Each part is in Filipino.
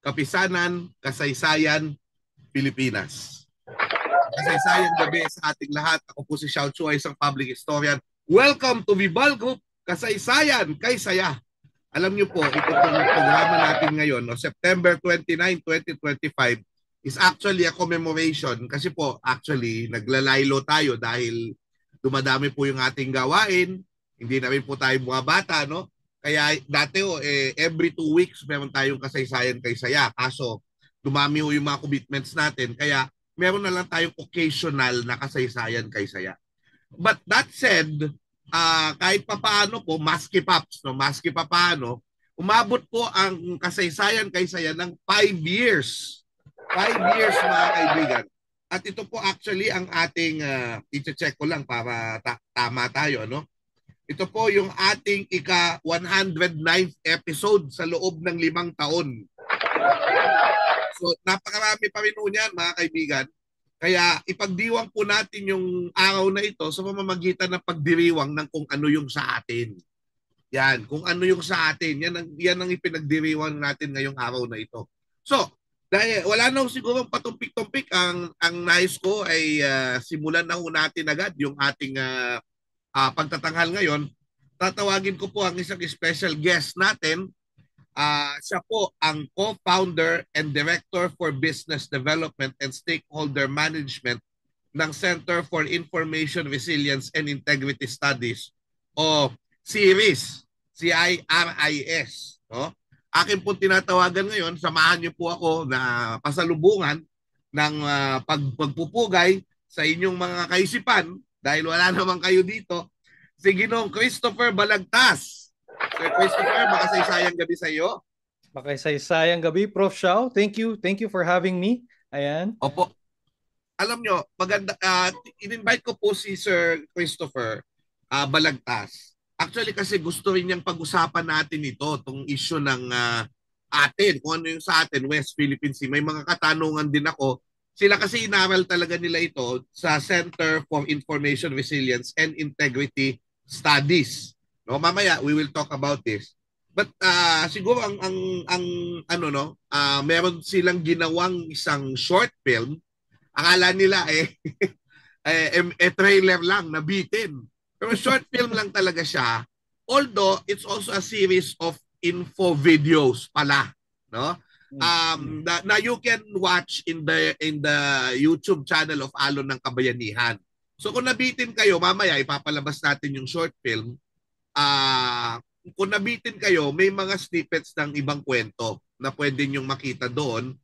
kapisanan, kasaysayan, Pilipinas. Kasaysayang gabi sa ating lahat. Ako po si Xiao Chu, isang public historian. Welcome to Vibal Group, Kasaysayan kay Saya. Alam niyo po, ito pong programa natin ngayon, no, September 29, 2025, is actually a commemoration kasi po actually naglalaylo tayo dahil dumadami po yung ating gawain, hindi na rin po tayo mga bata, no? Kaya dati every 2 weeks meron tayong kasaysayan kay Saya. Kaso dumami yung mga commitments natin, kaya meron na lang tayong occasional na kasaysayan kay Saya. But that said, kahit papaano po, maski paps, no? Maski papaano, umabot po ang kasaysayan kay Saya ng 5 years. 5 years mga kaibigan. At ito po actually ang ating, i-check ko lang para tama tayo, no? Ito po yung ating ika-109th episode sa loob ng 5 taon. So napakarami pa rin yan mga kaibigan. Kaya ipagdiwang po natin yung araw na ito sa pamamagitan ng pagdiriwang ng kung ano yung sa atin. Yan, kung ano yung sa atin. Yan ang ipinagdiriwang natin ngayong araw na ito. So, dahil wala na siguro patumpik-tumpik, ang nais ko ay simulan na ho natin agad yung ating pagtatanghal ngayon. Tatawagin ko po ang isang special guest natin. Siya po ang co-founder and director for business development and stakeholder management ng Center for Information Resilience and Integrity Studies o CIRIS, CIRIS. No? Akin po tinatawagan ngayon, samahan niyo po ako na pasalubungan ng pagpupugay sa inyong mga kaisipan dahil wala naman kayo dito, si Ginoong Christopher Balagtas. Sir Christopher, makasaysayang gabi sa iyo. Makasaysayang gabi, Prof. Xiao. Thank you. Thank you for having me. Ayan. Opo. Alam nyo, maganda, in-invite ko po si Sir Christopher Balagtas. Actually kasi gusto rin niyang pag-usapan natin ito, itong issue ng atin, kung ano yung sa atin, West Philippine Sea. May mga katanungan din ako. Sila kasi inaral talaga nila ito sa Center for Information Resilience and Integrity Studies. No, mamaya we will talk about this. But siguro meron silang ginawang isang short film. Akala nila trailer lang nabitin. Pero short film lang talaga siya. Although it's also a series of info videos pala, no? Na you can watch in the YouTube channel of Alon ng Kabayanihan. So kung nabitin kayo, mamaya ipapalabas natin yung short film. Kung nabitin kayo, may mga snippets ng ibang kwento na pwede nyong makita doon.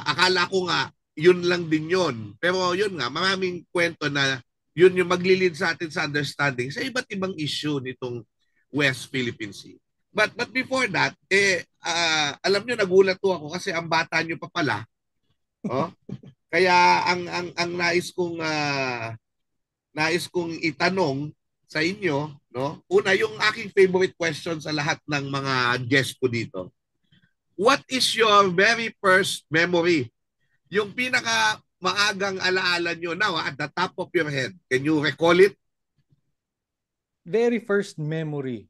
Akala ko nga, yun lang din yun. Pero yun nga, maraming kwento na yun yung maglilid sa atin sa understanding sa iba't ibang issue nitong West Philippine Sea. But before that, alam nyo, nagulat to ako kasi ang bata nyo pa pala. Oh? Kaya ang nais kong itanong sa inyo, no? Una, yung aking favorite question sa lahat ng mga guests ko dito. What is your very first memory? Yung pinaka maagang alaala nyo now at the top of your head. Can you recall it? Very first memory.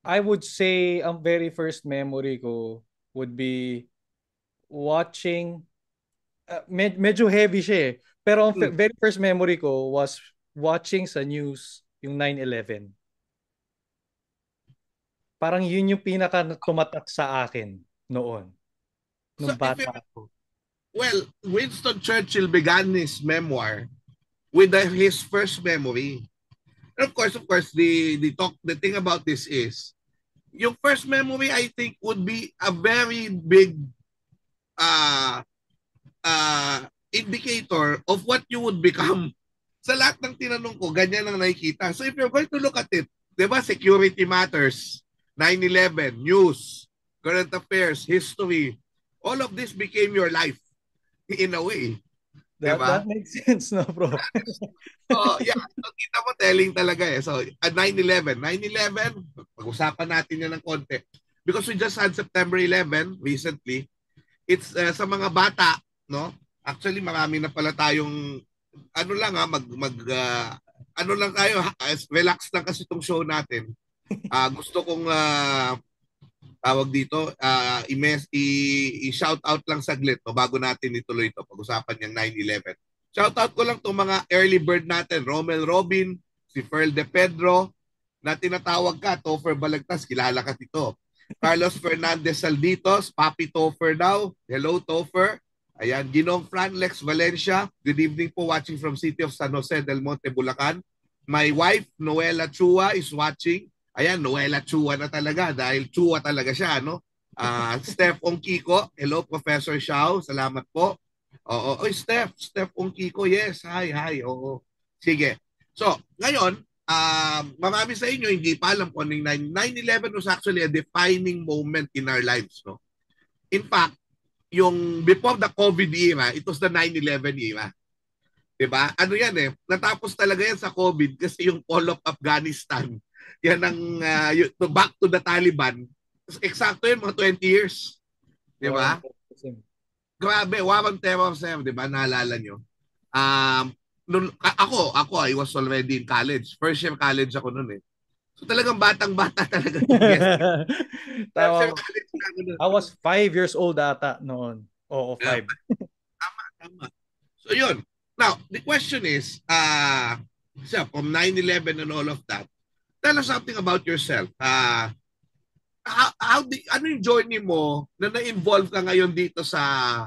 I would say ang very first memory ko would be watching medyo heavy siya eh. Pero ang very first memory ko was watching sa news yung 9/11. Parang yun yung pinaka tumatak sa akin noon. Nung bata ako. Well, Winston Churchill began his memoir with his first memory. And of course, the thing about this is, yung first memory I think would be a very big indicator of what you would become. Sa lahat ng tinanong ko, ganyan ang nakikita. So if you're going to look at it, di ba, security matters, 9/11, news, current affairs, history, all of this became your life in a way. That makes sense, no, bro? So, yeah. So, kita mo, telling talaga eh. So, 9/11. 9/11, pag-usapan natin yan ng konti. Because we just had September 11 recently. It's sa mga bata, no? Actually, marami na pala tayong ano lang tayo, relax lang kasi itong show natin. Gusto kong tawag dito, i-shout out lang saglit no, bago natin ituloy ito, pag-usapan yung 9/11. Shout out ko lang itong mga early bird natin, Romel Robin, si Ferl De Pedro, na tinatawag ka, Topher Balagtas, kilala ka dito. Carlos Fernandez Salditos, Papi Topher daw. Hello, Topher. Ayan, Ginong Franlex Valencia. Good evening po, watching from City of San Jose del Monte, Bulacan. My wife, Noela Chua, is watching. Ayan, Noela Chua na talaga dahil Chua talaga siya, no? Steph Ongkiko, hello Professor Shao, salamat po. Oo, oy Steph Ongkiko, yes, hi, oo. Sige. So, ngayon, marami sa inyo hindi pa alam kung ano yung 9/11 was actually a defining moment in our lives, no? In fact, yung before the COVID era, it was the 9/11 era. 'Di ba? Ano yan eh, natapos talaga yan sa COVID kasi yung fall of Afghanistan, yan ang back to the Taliban. Eksakto yun, mga 20 years. 'Di ba? Grabe, War on Terror, sir, 'di ba? Naalala nyo? Ako, I was already in college. First year college ako noon eh. So talagang batang-bata talaga yung guest. First year Tama. college na ako noon. I was 5 years old ata noon. Oo, 5. Tama. So yun. Now, the question is, from 9/11 and all of that, tell us something about yourself. Ano yung journey mo na na-involve ka ngayon dito sa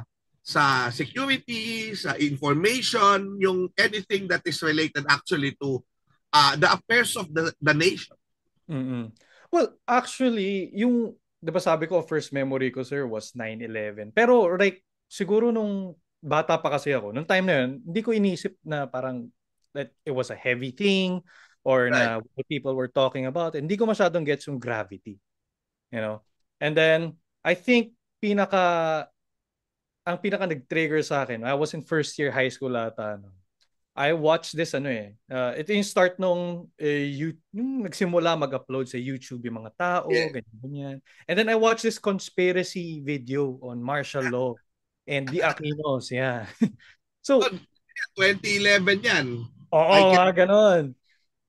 security, sa information, yung anything that is related actually to the affairs of the nation? Mm-mm. Well, actually, yung, di ba sabi ko, first memory ko, sir, was 9/11. Pero, like, siguro nung bata pa kasi ako, nung time na yun, hindi ko inisip na parang that it was a heavy thing or Right. na what people were talking about. Hindi ko masyadong gets yung gravity, you know? And then, I think, ang pinaka nag-trigger sa akin, I was in first year high school ata, no? I watched this ito yung start nung yung nagsimula mag-upload sa YouTube yung mga tao, Yeah. ganyan. And then I watched this conspiracy video on martial law and the Aquinos, yeah. So, 2011 yan. oo, ganon.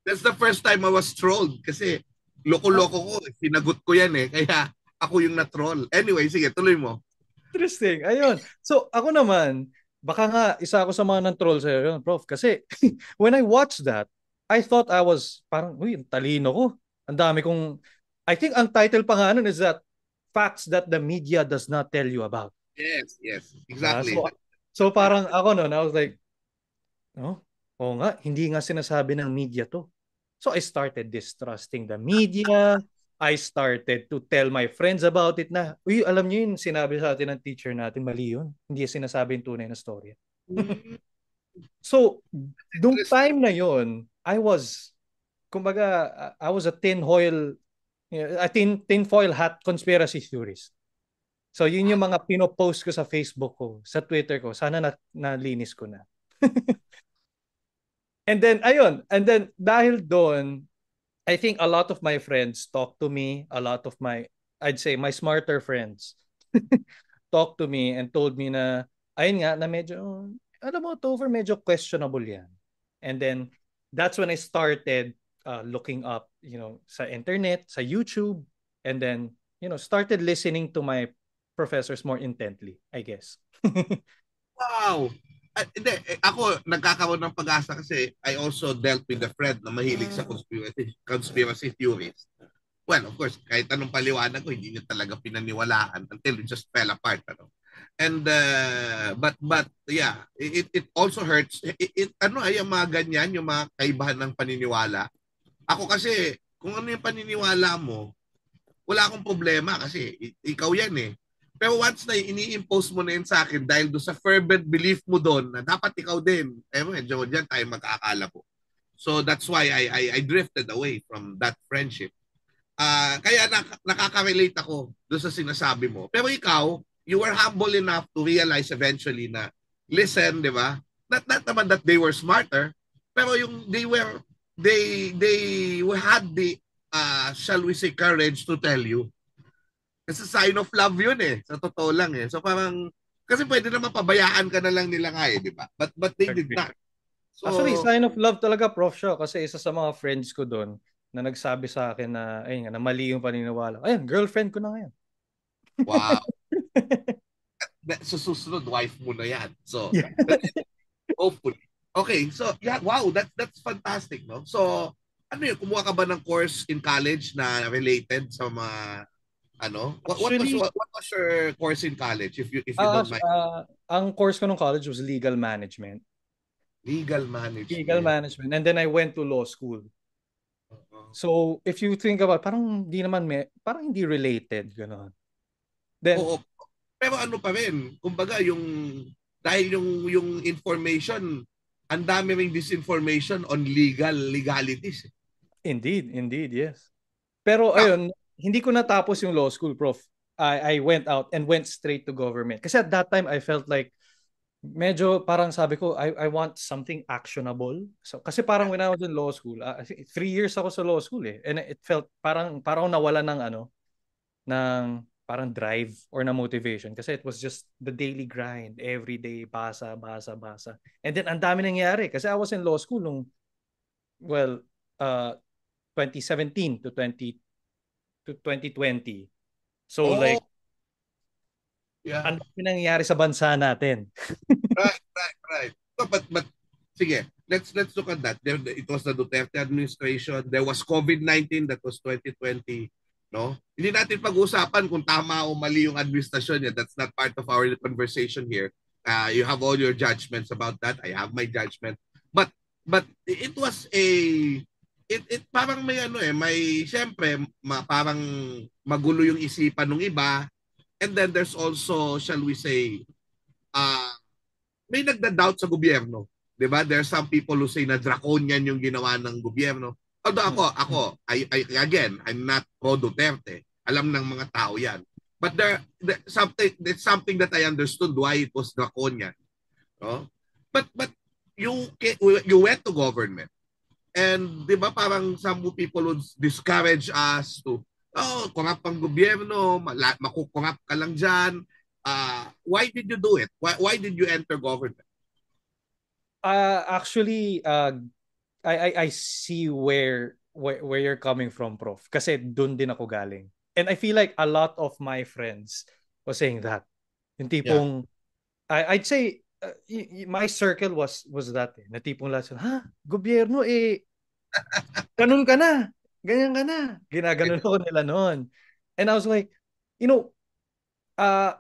That's the first time I was trolled kasi loko-loko ko. Sinagot ko yan eh. Kaya ako yung na-troll. Anyway, sige, tuloy mo. Interesting. Ayun. So, ako naman, baka nga isa ako sa mga nan-troll sa'yo yun, Prof. Kasi when I watched that, I thought I was parang, uy, ang talino ko. Ang dami kong, I think ang title pa nga nun is that facts that the media does not tell you about. Yes, exactly. So parang ako noon, I was like, no? Oo nga, hindi nga sinasabi ng media to. So I started distrusting the media. I started to tell my friends about it na, uy, alam niyo yun, sinabi sa atin ng teacher natin, mali yun. Hindi sinasabi yung tunay na storya. So, nung time na yun, I was a tinfoil hat conspiracy theorist. So, yun yung mga pinopost ko sa Facebook ko, sa Twitter ko. Sana nalinis ko na. And then, ayun. And then, dahil doon, I think a lot of my friends talk to me, I'd say my smarter friends talk to me and told me na, ayun nga, na medyo, alam mo, Topher, medyo questionable yan. And then, that's when I started looking up, sa internet, sa YouTube, and then, started listening to my professors more intently, I guess. Wow! Hindi, ako nagkakaroon ng pag-asa kasi I also dealt with a friend na mahilig sa conspiracy theories. Well, of course, kahit anong paliwanag ko, hindi niya talaga pinaniwalaan until it just fell apart. Ano? And, but yeah, it also hurts. Yung mga ganyan, yung mga kaibahan ng paniniwala. Ako kasi, kung ano yung paniniwala mo, wala akong problema kasi ikaw yan eh. Pero once na ini-impose mo na yun sa akin dahil doon sa fervent belief mo doon na dapat ikaw din, medyo dyan tayo magkakala po. So that's why I drifted away from that friendship. Kaya nakaka-relate ako doon sa sinasabi mo. Pero ikaw, you were humble enough to realize eventually na, listen, di ba? Not naman that they were smarter, pero yung they had the, shall we say, courage to tell you. Kasi sign of love yun eh. Sa totoo lang eh. So parang, kasi pwede naman pabayaan ka na lang nila nga eh, di ba? But they did not. So, actually, sign of love talaga, Prof. siya. Kasi isa sa mga friends ko doon, na nagsabi sa akin na, ayun nga, na mali yung paniniwala. Ayun, girlfriend ko na ngayon. Wow. Sa susunod, wife mo na yan. So, Yeah. hopefully. Okay, so yeah, wow, that's fantastic, no? So, ano yun, kumuha ka ba ng course in college na related sa mga ano? Actually, What was your course in college if you don't mind? ang course ko nung college was legal management. Legal Legal management. management. And then I went to law school. Uh-huh. So, if you think about, parang hindi naman, parang hindi related, gano'n. Then, Oo, pero ano pa rin, kumbaga dahil yung information, ang dami ring disinformation on legalities. indeed, yes. Pero Ikaw, ayun, hindi ko natapos yung law school, prof. I went out and went straight to government. Kasi at that time, I felt like medyo parang sabi ko, I want something actionable. So, kasi parang when I was in law school, 3 years ako sa law school eh. And it felt parang nawala ng ng parang drive or na motivation. Kasi it was just the daily grind. Every day, basa. And then, ang dami nangyari. Kasi I was in law school nung, well, uh, 2017 to 2020. So oh, like, yeah. ang dami nangyayari sa bansa natin. Right. So, but sige, let's look at that. It was the Duterte administration. There was COVID-19 that was 2020, no? Hindi natin pag-usapan kung tama o mali yung administrasyon niya. That's not part of our conversation here. You have all your judgments about that. I have my judgment. But it was it parang may may syempre parang magulo yung isipan ng iba. And then there's also, shall we say, uh, may nagda-doubt sa gobyerno. 'Di ba? There are some people who say na draconian yung ginawa ng gobyerno. Although again, I'm not pro Duterte. Alam ng mga tao 'yan. But there's something that I understood why it was draconian, no? But you went to government. And 'di ba parang some people would discourage us to corrupt ang gobyerno, makukurap ka lang diyan. Why did you do it? Why did you enter government? Actually, I see where you're coming from, prof. Kasi doon din ako galing. And I feel like a lot of my friends was saying that. Yung Yeah. tipong, I'd say, my circle was that eh. Na tipong lahat sila, ha? Gobyerno eh, ganun ka na. Ganyan ka na. Ginaganon ako nila noon. And I was like, you know,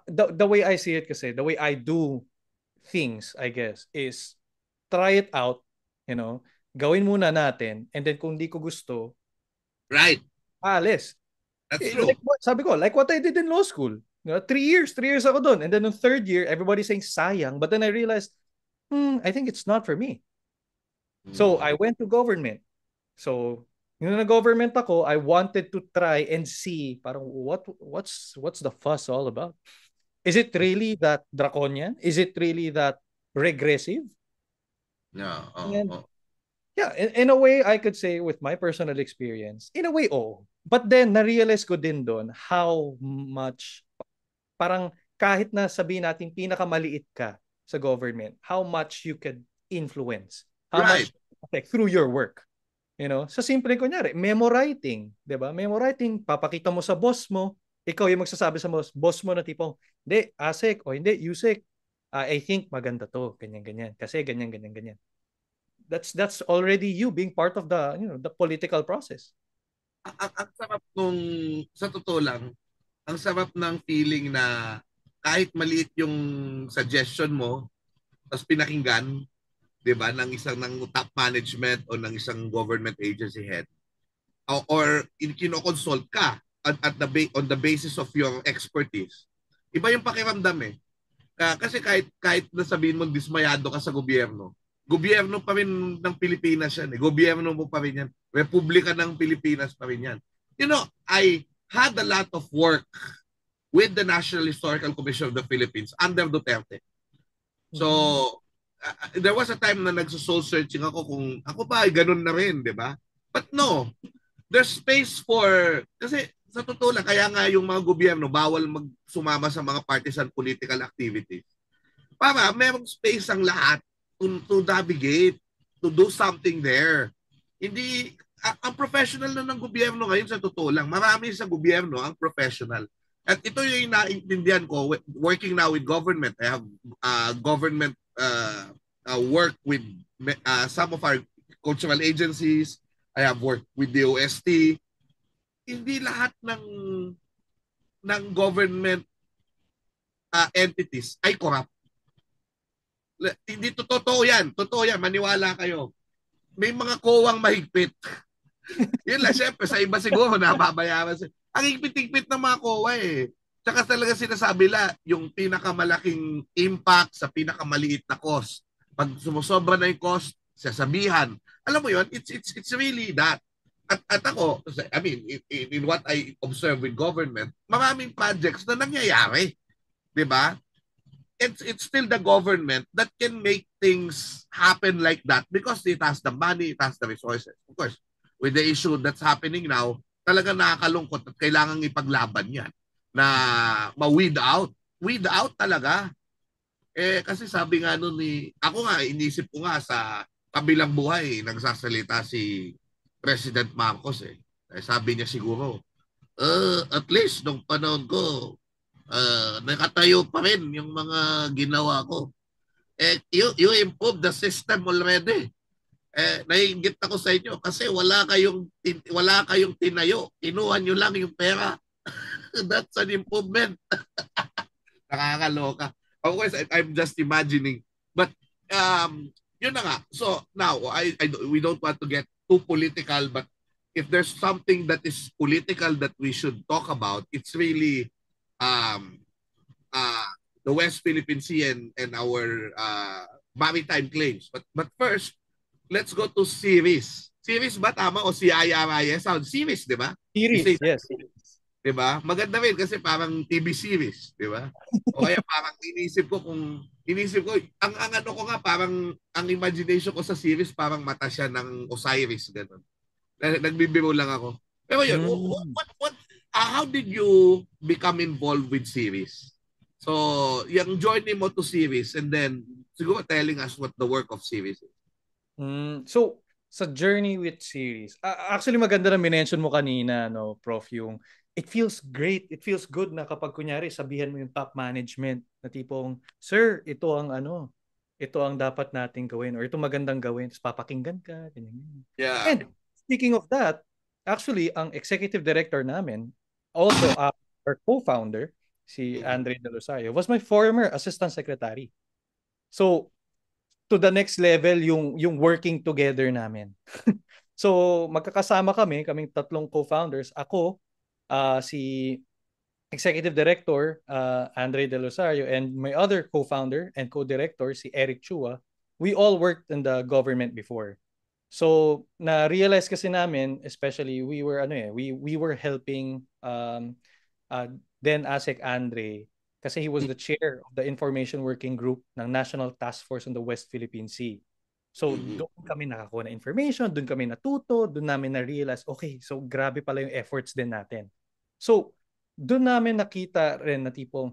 the way I see it kasi, the way I do things, I guess, is try it out, gawin muna natin, and then kung di ko gusto, Right. alis. That's true. Sabi ko, like what I did in law school. 3 years ako doon. And then the third year, everybody's saying sayang. But then I realized, I think it's not for me. So I went to government. So, yung na-government ako, I wanted to try and see parang what's the fuss all about? Is it really that draconian? Is it really that regressive? Yeah. And yeah, in a way, I could say with my personal experience, in a way, oh. But then, na-realize ko din doon how much, parang kahit na sabihin natin pinakamaliit ka sa government, how much you could influence, how Right. much affect through your work. Sa simple kunyari, memo writing, 'di ba? Memo writing, papakita mo sa boss mo, ikaw yung magsasabi sa boss mo na tipong, hindi, ASEC o hindi, USEC, I think maganda to, ganyan. Kasi ganyan. That's already you being part of the political process. Ang sarap sa totoo lang, ang sarap ng feeling na kahit maliit yung suggestion mo, tapos pinakinggan, 'di ba, ng isang ng top management o ng isang government agency head, or kino-consult ka on the basis of your expertise. Iba yung pakiramdam eh. Kasi kahit nasabihin mo dismayado ka sa gobyerno pa rin ng Pilipinas yan eh. Gobyerno mo pa rin yan. Republika ng Pilipinas pa rin yan. I had a lot of work with the National Historical Commission of the Philippines under Duterte. So, there was a time na nagso-soul searching ako kung ako ba ay ganun na rin, di ba? But no, there's space for, kasi sa totoo lang, kaya nga yung mga gobyerno bawal magsumama sa mga partisan political activities. Para merong space ang lahat to navigate, to do something there. Hindi, ang professional na ng gobyerno ngayon sa totoo lang, marami sa gobyerno ang professional. At ito yung naintindihan ko, working now with government. I have government work with some of our cultural agencies. I have worked with the OST. Hindi lahat ng government entities ay corrupt. Hindi totoo yan. Totoo yan. Maniwala kayo. May mga kowang mahigpit. Yun lang, syempre, sa iba siguro, nababayaran sila. Ang higpit-higpit ng mga kowa eh. Tsaka talaga sinasabi la, yung pinakamalaking impact sa pinakamaliit na cost. Pag sumusobra na yung cost, sasabihan. Alam mo yun, it's really that. At ako, I mean, in what I observe with government, maraming projects na nangyayari. Di ba? It's still the government that can make things happen like that because it has the money, it has the resources. Of course, with the issue that's happening now, talaga nakakalungkot at kailangan ipaglaban yan na ma-weed out. Weed out talaga. Eh, kasi sabi nga nun ako nga, inisip ko nga sa kabilang buhay, nagsasalita si President Marcos eh. Sabi niya siguro, at least nung panahon ko, nakatayo pa rin yung mga ginawa ko. You improve the system already. Naiinggit ako sa inyo kasi wala kayong tinayo. Kinuha nyo lang yung pera. That's an improvement. Nakakaloka. Of course, I'm just imagining. But yun na nga. So now, we don't want to get too political, but if there's something that is political that we should talk about, it's really the West Philippine Sea and our maritime claims. But first, let's go to series. Series ba tama o si Aya Raya? Sound series, di ba? Series, yes. Di ba? Maganda rin kasi parang TV series, di ba? O kaya parang inisip ko, ang ano ko nga, parang ang imagination ko sa series, parang mata siya ng Osiris, gano'n. Nagbibiro lang ako. Pero yun, how did you become involved with series? So, yung journey mo to series and then siguro telling us what the work of series is. So, sa journey with series, actually maganda na minention mo kanina, no, Prof, yung it feels great, it feels good na kapag kunyari sabihan mo yung top management na tipong, sir, ito ang dapat nating gawin or ito magandang gawin, tapos papakinggan ka, ganyan. Yeah. And speaking of that, actually, ang executive director namin, also our co-founder, si Andre De Rosario, was my former assistant secretary. So, to the next level yung working together namin. So, magkakasama kaming tatlong co-founders. Ako, si Executive Director Andre De Rosario, and my other co-founder and co-director, si Eric Chua, we all worked in the government before. So, na-realize kasi namin, especially we were helping then ASEC Andre kasi he was the chair of the Information Working Group ng National Task Force on the West Philippine Sea. So, doon kami nakakuha na information, doon kami natuto, doon namin na-realize, okay, so grabe pala yung efforts din natin. So, doon namin nakita rin na tipong,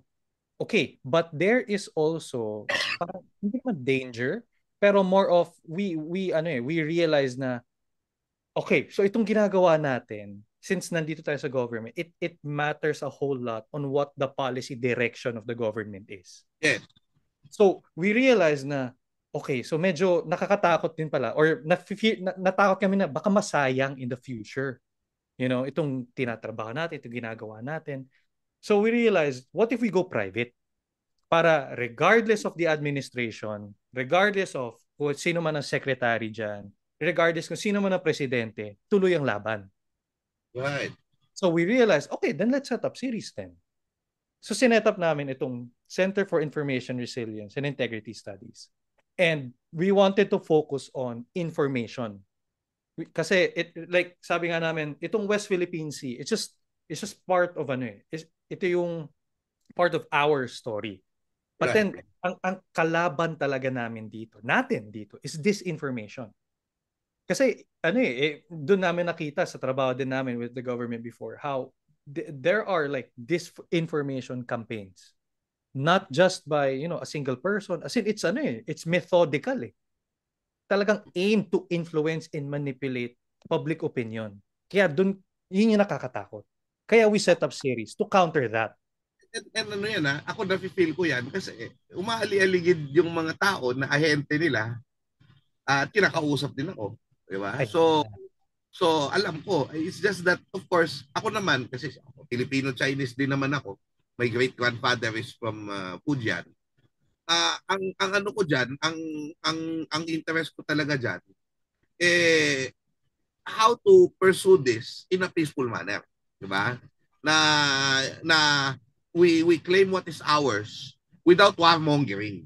okay, but there is also, parang, hindi naman danger, pero more of, we realize na, okay, so itong ginagawa natin, since nandito tayo sa government, it matters a whole lot on what the policy direction of the government is. Yes. So, we realize na, okay, so medyo nakakatakot din pala, or natakot kami na baka masayang in the future. You know, itong tinatrabaho natin, itong ginagawa natin. So, we realized, what if we go private? Para regardless of the administration, regardless of kung sino man ang secretary dyan, regardless kung sino man ang presidente, tuloy ang laban. Right. So we realized, okay, then let's set up Series 10. So sinet up namin itong Center for Information Resilience and Integrity Studies. And we wanted to focus on information. Kasi like sabi nga namin, itong West Philippine Sea, it's just part of ito yung part of our story. But then ang kalaban talaga natin dito is disinformation. Kasi doon namin nakita sa trabaho din namin with the government before how there are like disinformation campaigns, not just by a single person, as in it's methodical talagang aim to influence and manipulate public opinion. Kaya dun, yun yung nakakatakot. Kaya we set up series to counter that. And ano yan ako nafe-feel ko yan kasi umaali-aligid yung mga tao na ahente nila at kinakausap din ako. Di ba? Ay, So alam ko, it's just that of course, ako naman kasi Filipino-Chinese din naman ako. My great grandfather is from Fujian. Ang ano ko diyan, ang interest ko talaga diyan eh how to pursue this in a peaceful manner, 'di ba? Na na we claim what is ours without warmongering.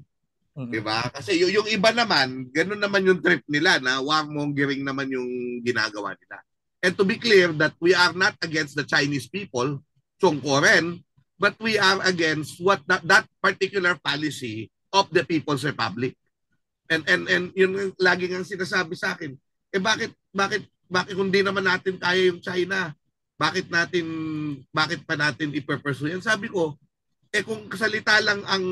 mm-hmm. 'Di ba? Kasi yung iba naman, ganun naman yung trip nila na warmongering naman yung ginagawa nila. And to be clear that we are not against the Chinese people, Chongkoren, but we are against what that particular policy of the People's Republic. And yun lagi ngang sinasabi sa akin, bakit kung di naman natin kaya yung China? Bakit pa natin i-pursue yan? Sabi ko, kung salita lang ang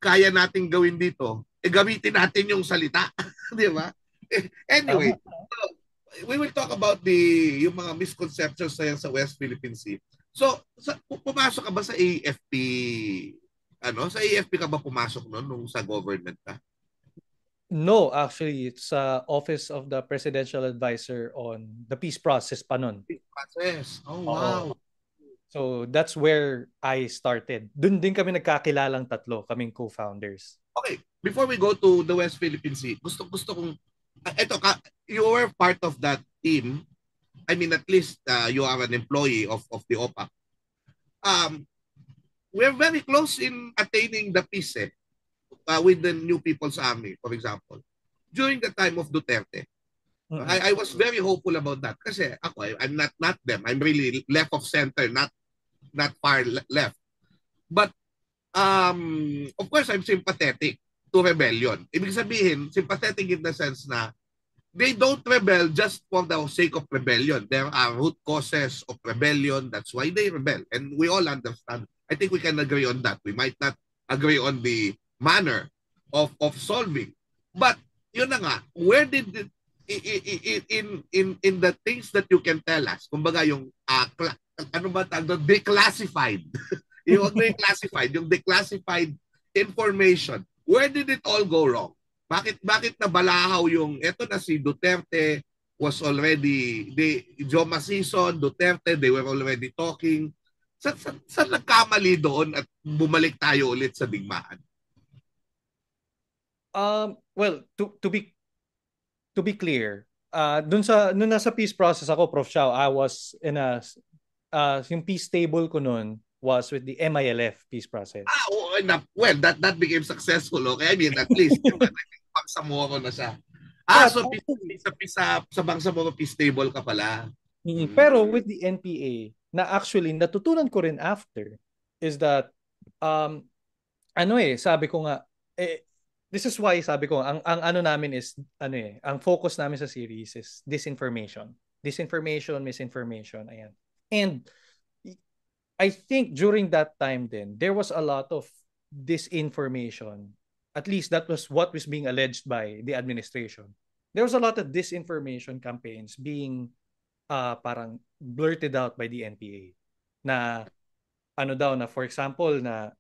kaya nating gawin dito, gamitin natin yung salita, di ba? Anyway, we will talk about yung mga misconceptions na yan sa West Philippine Sea. So, pumasok ka ba sa AFP? Sa AFP ka ba pumasok noon nung sa government ka? No, actually, it's Office of the Presidential Advisor on the Peace Process pa nun. Peace Process. Oh, wow. So, that's where I started. Doon din kami nagkakilalang tatlo, kaming co-founders. Okay, before we go to the West Philippine Sea, gusto kong you were part of that team. I mean, at least you are an employee of the OPAC. We're very close in attaining the peace with the New People's Army, for example. During the time of Duterte, I was very hopeful about that kasi ako, I'm not them. I'm really left of center, not far left. But of course, I'm sympathetic to rebellion. Ibig sabihin, sympathetic in the sense na they don't rebel just for the sake of rebellion. There are root causes of rebellion. That's why they rebel. And we all understand. I think we can agree on that. We might not agree on the manner of solving. But yun na nga, where did it, in the things that you can tell us, kumbaga yung declassified yung declassified information, where did it all go wrong? Bakit nabalahaw yung eto na si Duterte was already Joma season, Duterte, they were already talking. Saan nagkamali doon at bumalik tayo ulit sa digmaan? Well, to be clear, nung nasa peace process ako, Prof. Xiao, I was in yung peace table ko noon was with the MILF peace process. Well, that became successful. Okay, I mean, at least Bangsamoro na siya. So sa Bangsamoro peace table ka pala. Pero with the NPA, na actually natutunan ko rin after is that sabi ko nga this is why sabi ko ang ano namin is ang focus namin sa series is disinformation, misinformation, ayan. And I think during that time then there was a lot of disinformation, at least that was what was being alleged by the administration. There was a lot of disinformation campaigns being parang blurted out by the NPA na na for example na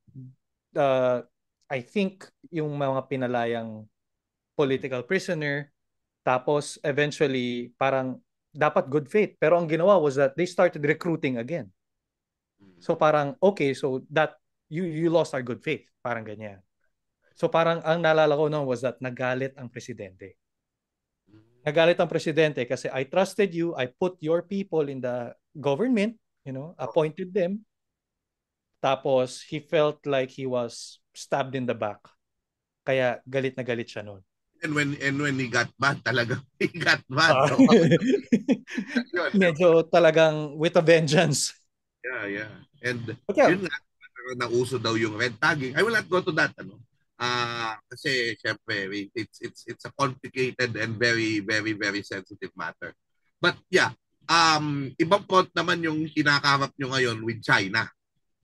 I think yung mga pinalayang political prisoner, tapos eventually parang dapat good faith, pero ang ginawa was that they started recruiting again. So parang okay, so that you lost our good faith, parang ganyan. So parang ang naalala ko noon was that nagalit ang presidente kasi I trusted you, I put your people in the government, appointed them. Tapos he felt like he was stabbed in the back. Kaya galit na galit siya noon. And when he got mad, talaga he got mad. Medyo talagang with a vengeance. Yeah. And yun nga, nauso daw yung red tagging. I will not go to that, kasi syempre it's a complicated and very very very sensitive matter. But yeah, ibang front naman yung kinakaharap nyo ngayon with China,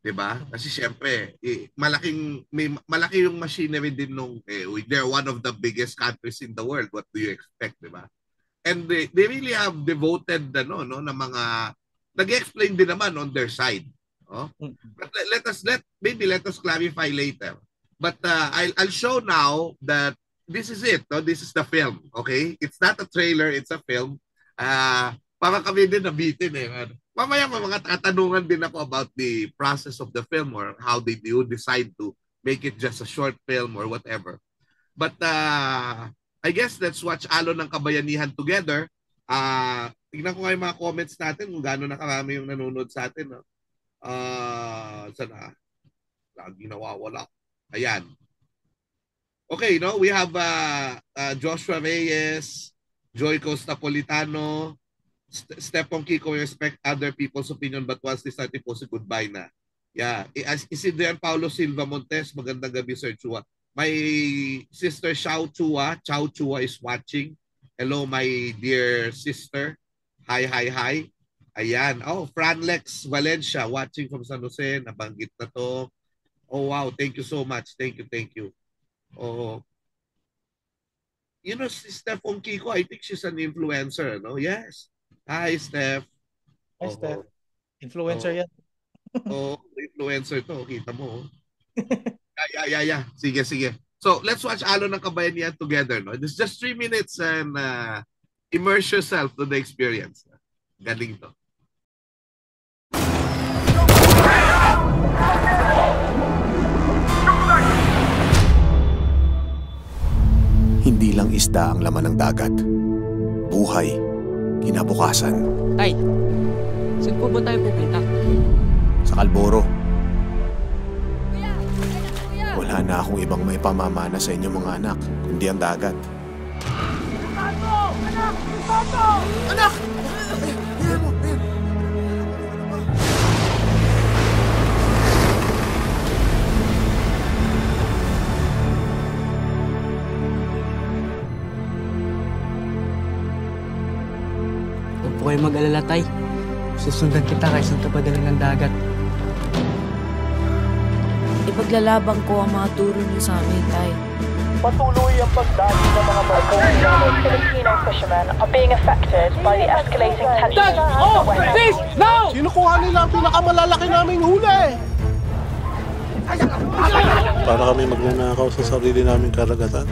'di ba? Kasi syempre malaki yung machinery din nung they're one of the biggest countries in the world. What do you expect, 'di ba? and they really have devoted na mga nag-explain din naman on their side. Oh? But let us clarify later. But I'll show now that this is it. No? This is the film. Okay? It's not a trailer. It's a film. Para kami din nabitin eh. Mamaya mga tatanungan din ako about the process of the film or how they do decide to make it just a short film or whatever. But I guess let's watch Alon ng Kabayanihan together. Tignan ko nga yung mga comments natin kung gaano na karami yung nanonood sa atin. No? Sana? Lagi nawawala. Ayan. Okay, no? We have Joshua Reyes, Joy Costapolitano, Stepon Kiko, respect other people's opinion but once they start post goodbye na. Yeah. Isidrian Paulo Silva Montes, magandang gabi Sir Chua. My sister Xiao Chua is watching. Hello my dear sister. Hi. Ayan. Oh, Franlex Valencia watching from San Jose. Nabanggit na to. Oh wow, thank you so much. Thank you. Oh. You know si Stepon Kiko, I think she's an influencer, no? Yes. Hi, Steph. Hi, Steph. Influencer yan. Influencer to. Kita mo. Yeah. Sige. So, let's watch Alon ng Kabayanihan together. No? It's just 3 minutes and immerse yourself to the experience. Galing to. Hindi lang isda ang laman ng dagat. Buhay. Kinabukasan. Tay, saan po ba tayo pupunta? Sa Kalboro. Wala na akong ibang may pamamana sa inyo mga anak, kundi ang dagat. Anak! Huwag po kayo mag-alala, Tay. Susundan kita kahit saan ka padala ng dagat. Ipaglalabang ko ang mga turo niyo sa amin, Tay. Patuloy ang pagdami ng mga barko. Filipino fishermen are being affected by the escalating tensions Oh! Please! Now! Kinukuha nila ang pinakamalalaki naming huli! Para kami magnanakaw sa sarili naming karagatan.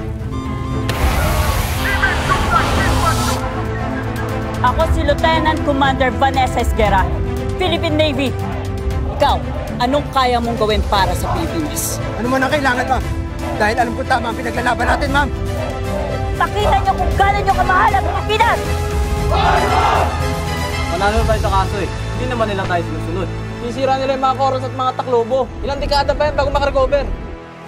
Ako si Lieutenant Commander Vanessa Esguera, Philippine Navy. Ikaw, anong kaya mong gawin para sa Pilipinas? Ano man ang kailangan, ma'am? Dahil alam ko tama ang pinaglalaban natin, ma'am. Pakita niyo kung gano'n niyo kamahal ang Pilipinas! Manalo tayo sa kaso eh. Hindi naman nila tayo sinusunod. Sisira nila yung mga koros at mga taklobo. Ilang dekada pa yan bago makarecover.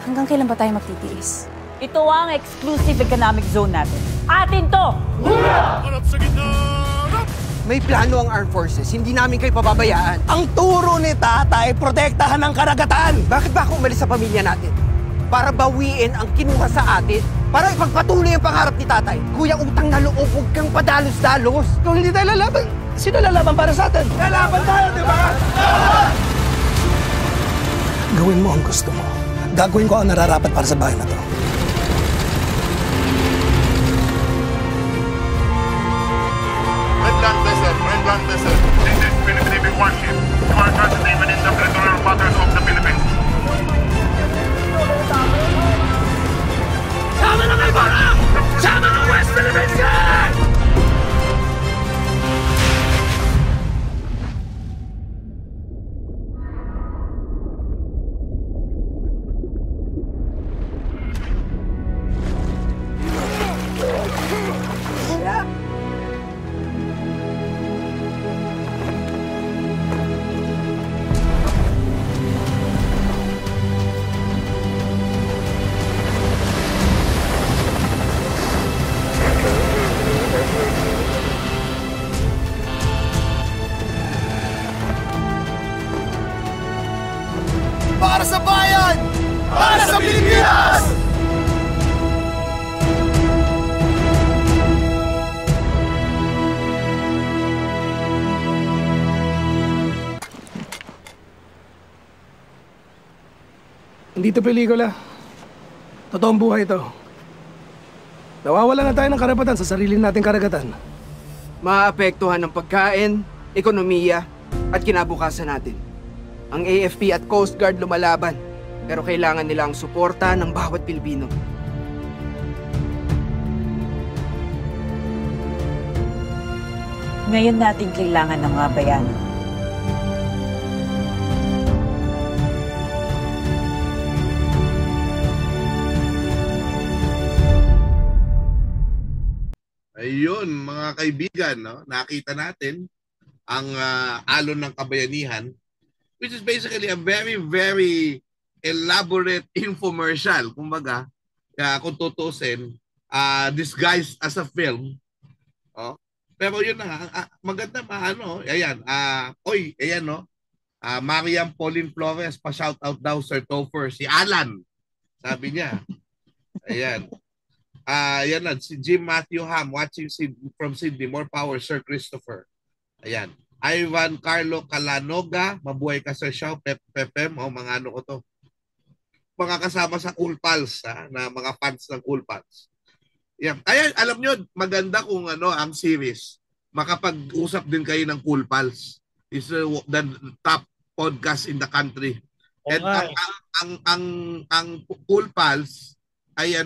Hanggang kailan ba tayo magtitiis? Ito ang exclusive economic zone natin. Atin to! May plano ang Armed Forces. Hindi namin kayo pababayaan. Ang turo ni Tatay, protektahan ang karagatan. Bakit ba ako umalis sa pamilya natin? Para bawiin ang kinuha sa atin. Para ipagpatuloy ang pangarap ni Tatay. Kuya, utang na loob, huwag kang padalos-dalos. Kung hindi tayo lalaban, sino lalaban para sa atin? Lalaban tayo, di ba? Gawin mo ang gusto mo. Gagawin ko ang nararapat para sa bahay na to. Redland vessel. This is Philippine Navy warship. You are currently within the territorial waters of the Philippines. Sama na kayo, Bara! Sama ng West Philippines yan! Para sa bayan! Para sa Pilipinas! Hindi ito pelikula. Totoong buhay ito. Nawawala na tayo ng karapatan sa sarili nating karagatan. Maapektuhan ng pagkain, ekonomiya, at kinabukasan natin. Ang AFP at Coast Guard lumalaban, pero kailangan nila ang suporta ng bawat Pilipino. Ngayon natin kailangan ng mga bayani. Ayun, mga kaibigan, no? Nakita natin ang alon ng kabayanihan, which is basically a very, very elaborate infomercial. Kumbaga, kung tutusin, disguised as a film. Oh. Pero yun na, maganda ayan, ayan, no? Mariam Pauline Flores, pa-shout out daw, Sir Topher. Si Alan, sabi niya. Ayan. Yan na, si Jim Matthew Ham, watching from Sydney. More power, Sir Christopher. Ayan. Ivan Carlo Calanoga, mabuhay ka Sir Shaw, Pepem, mga ano ko to. Mga kasama sa Cool Pals, na mga fans ng Cool Pals. Yan. Ayan, alam nyo, maganda kung ang series, makapag-usap din kayo ng Cool Pals. It's the top podcast in the country. And ang Cool Pals ay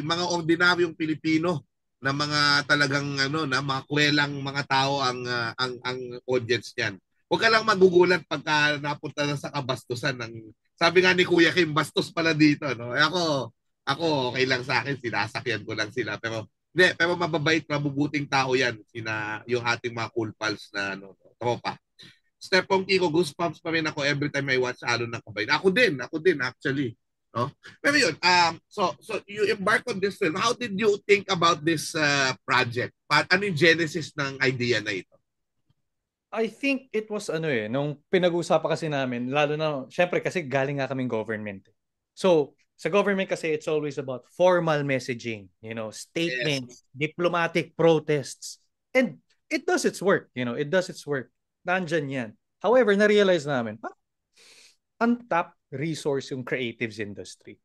mga ordinaryong Pilipino na mga talagang na mga kwelang mga tao ang audience niyan. Huwag ka lang magugulat pagka napunta na sa kabastusan ng, sabi nga ni Kuya Kim, bastos pala dito, no? Ako okay lang sa akin, sinasakyan ko lang sila, pero mababait, mabubuting tao yan, yung ating mga Cool Pals na tropa. Stepong Kiko, goosebumps pa rin ako every time I watch Alon ng Kabayan. Ako din actually. No? Pero yun, so you embark on this film. How did you think about this project? Ano yung genesis ng idea na ito? I think it was nung pinag-uusapan kasi namin, lalo na, syempre kasi galing nga kaming government. So, sa government kasi, it's always about formal messaging, statements, diplomatic protests. And it does its work, it does its work. Nandyan yan. However, na-realize namin, untapped resource yung creatives industry.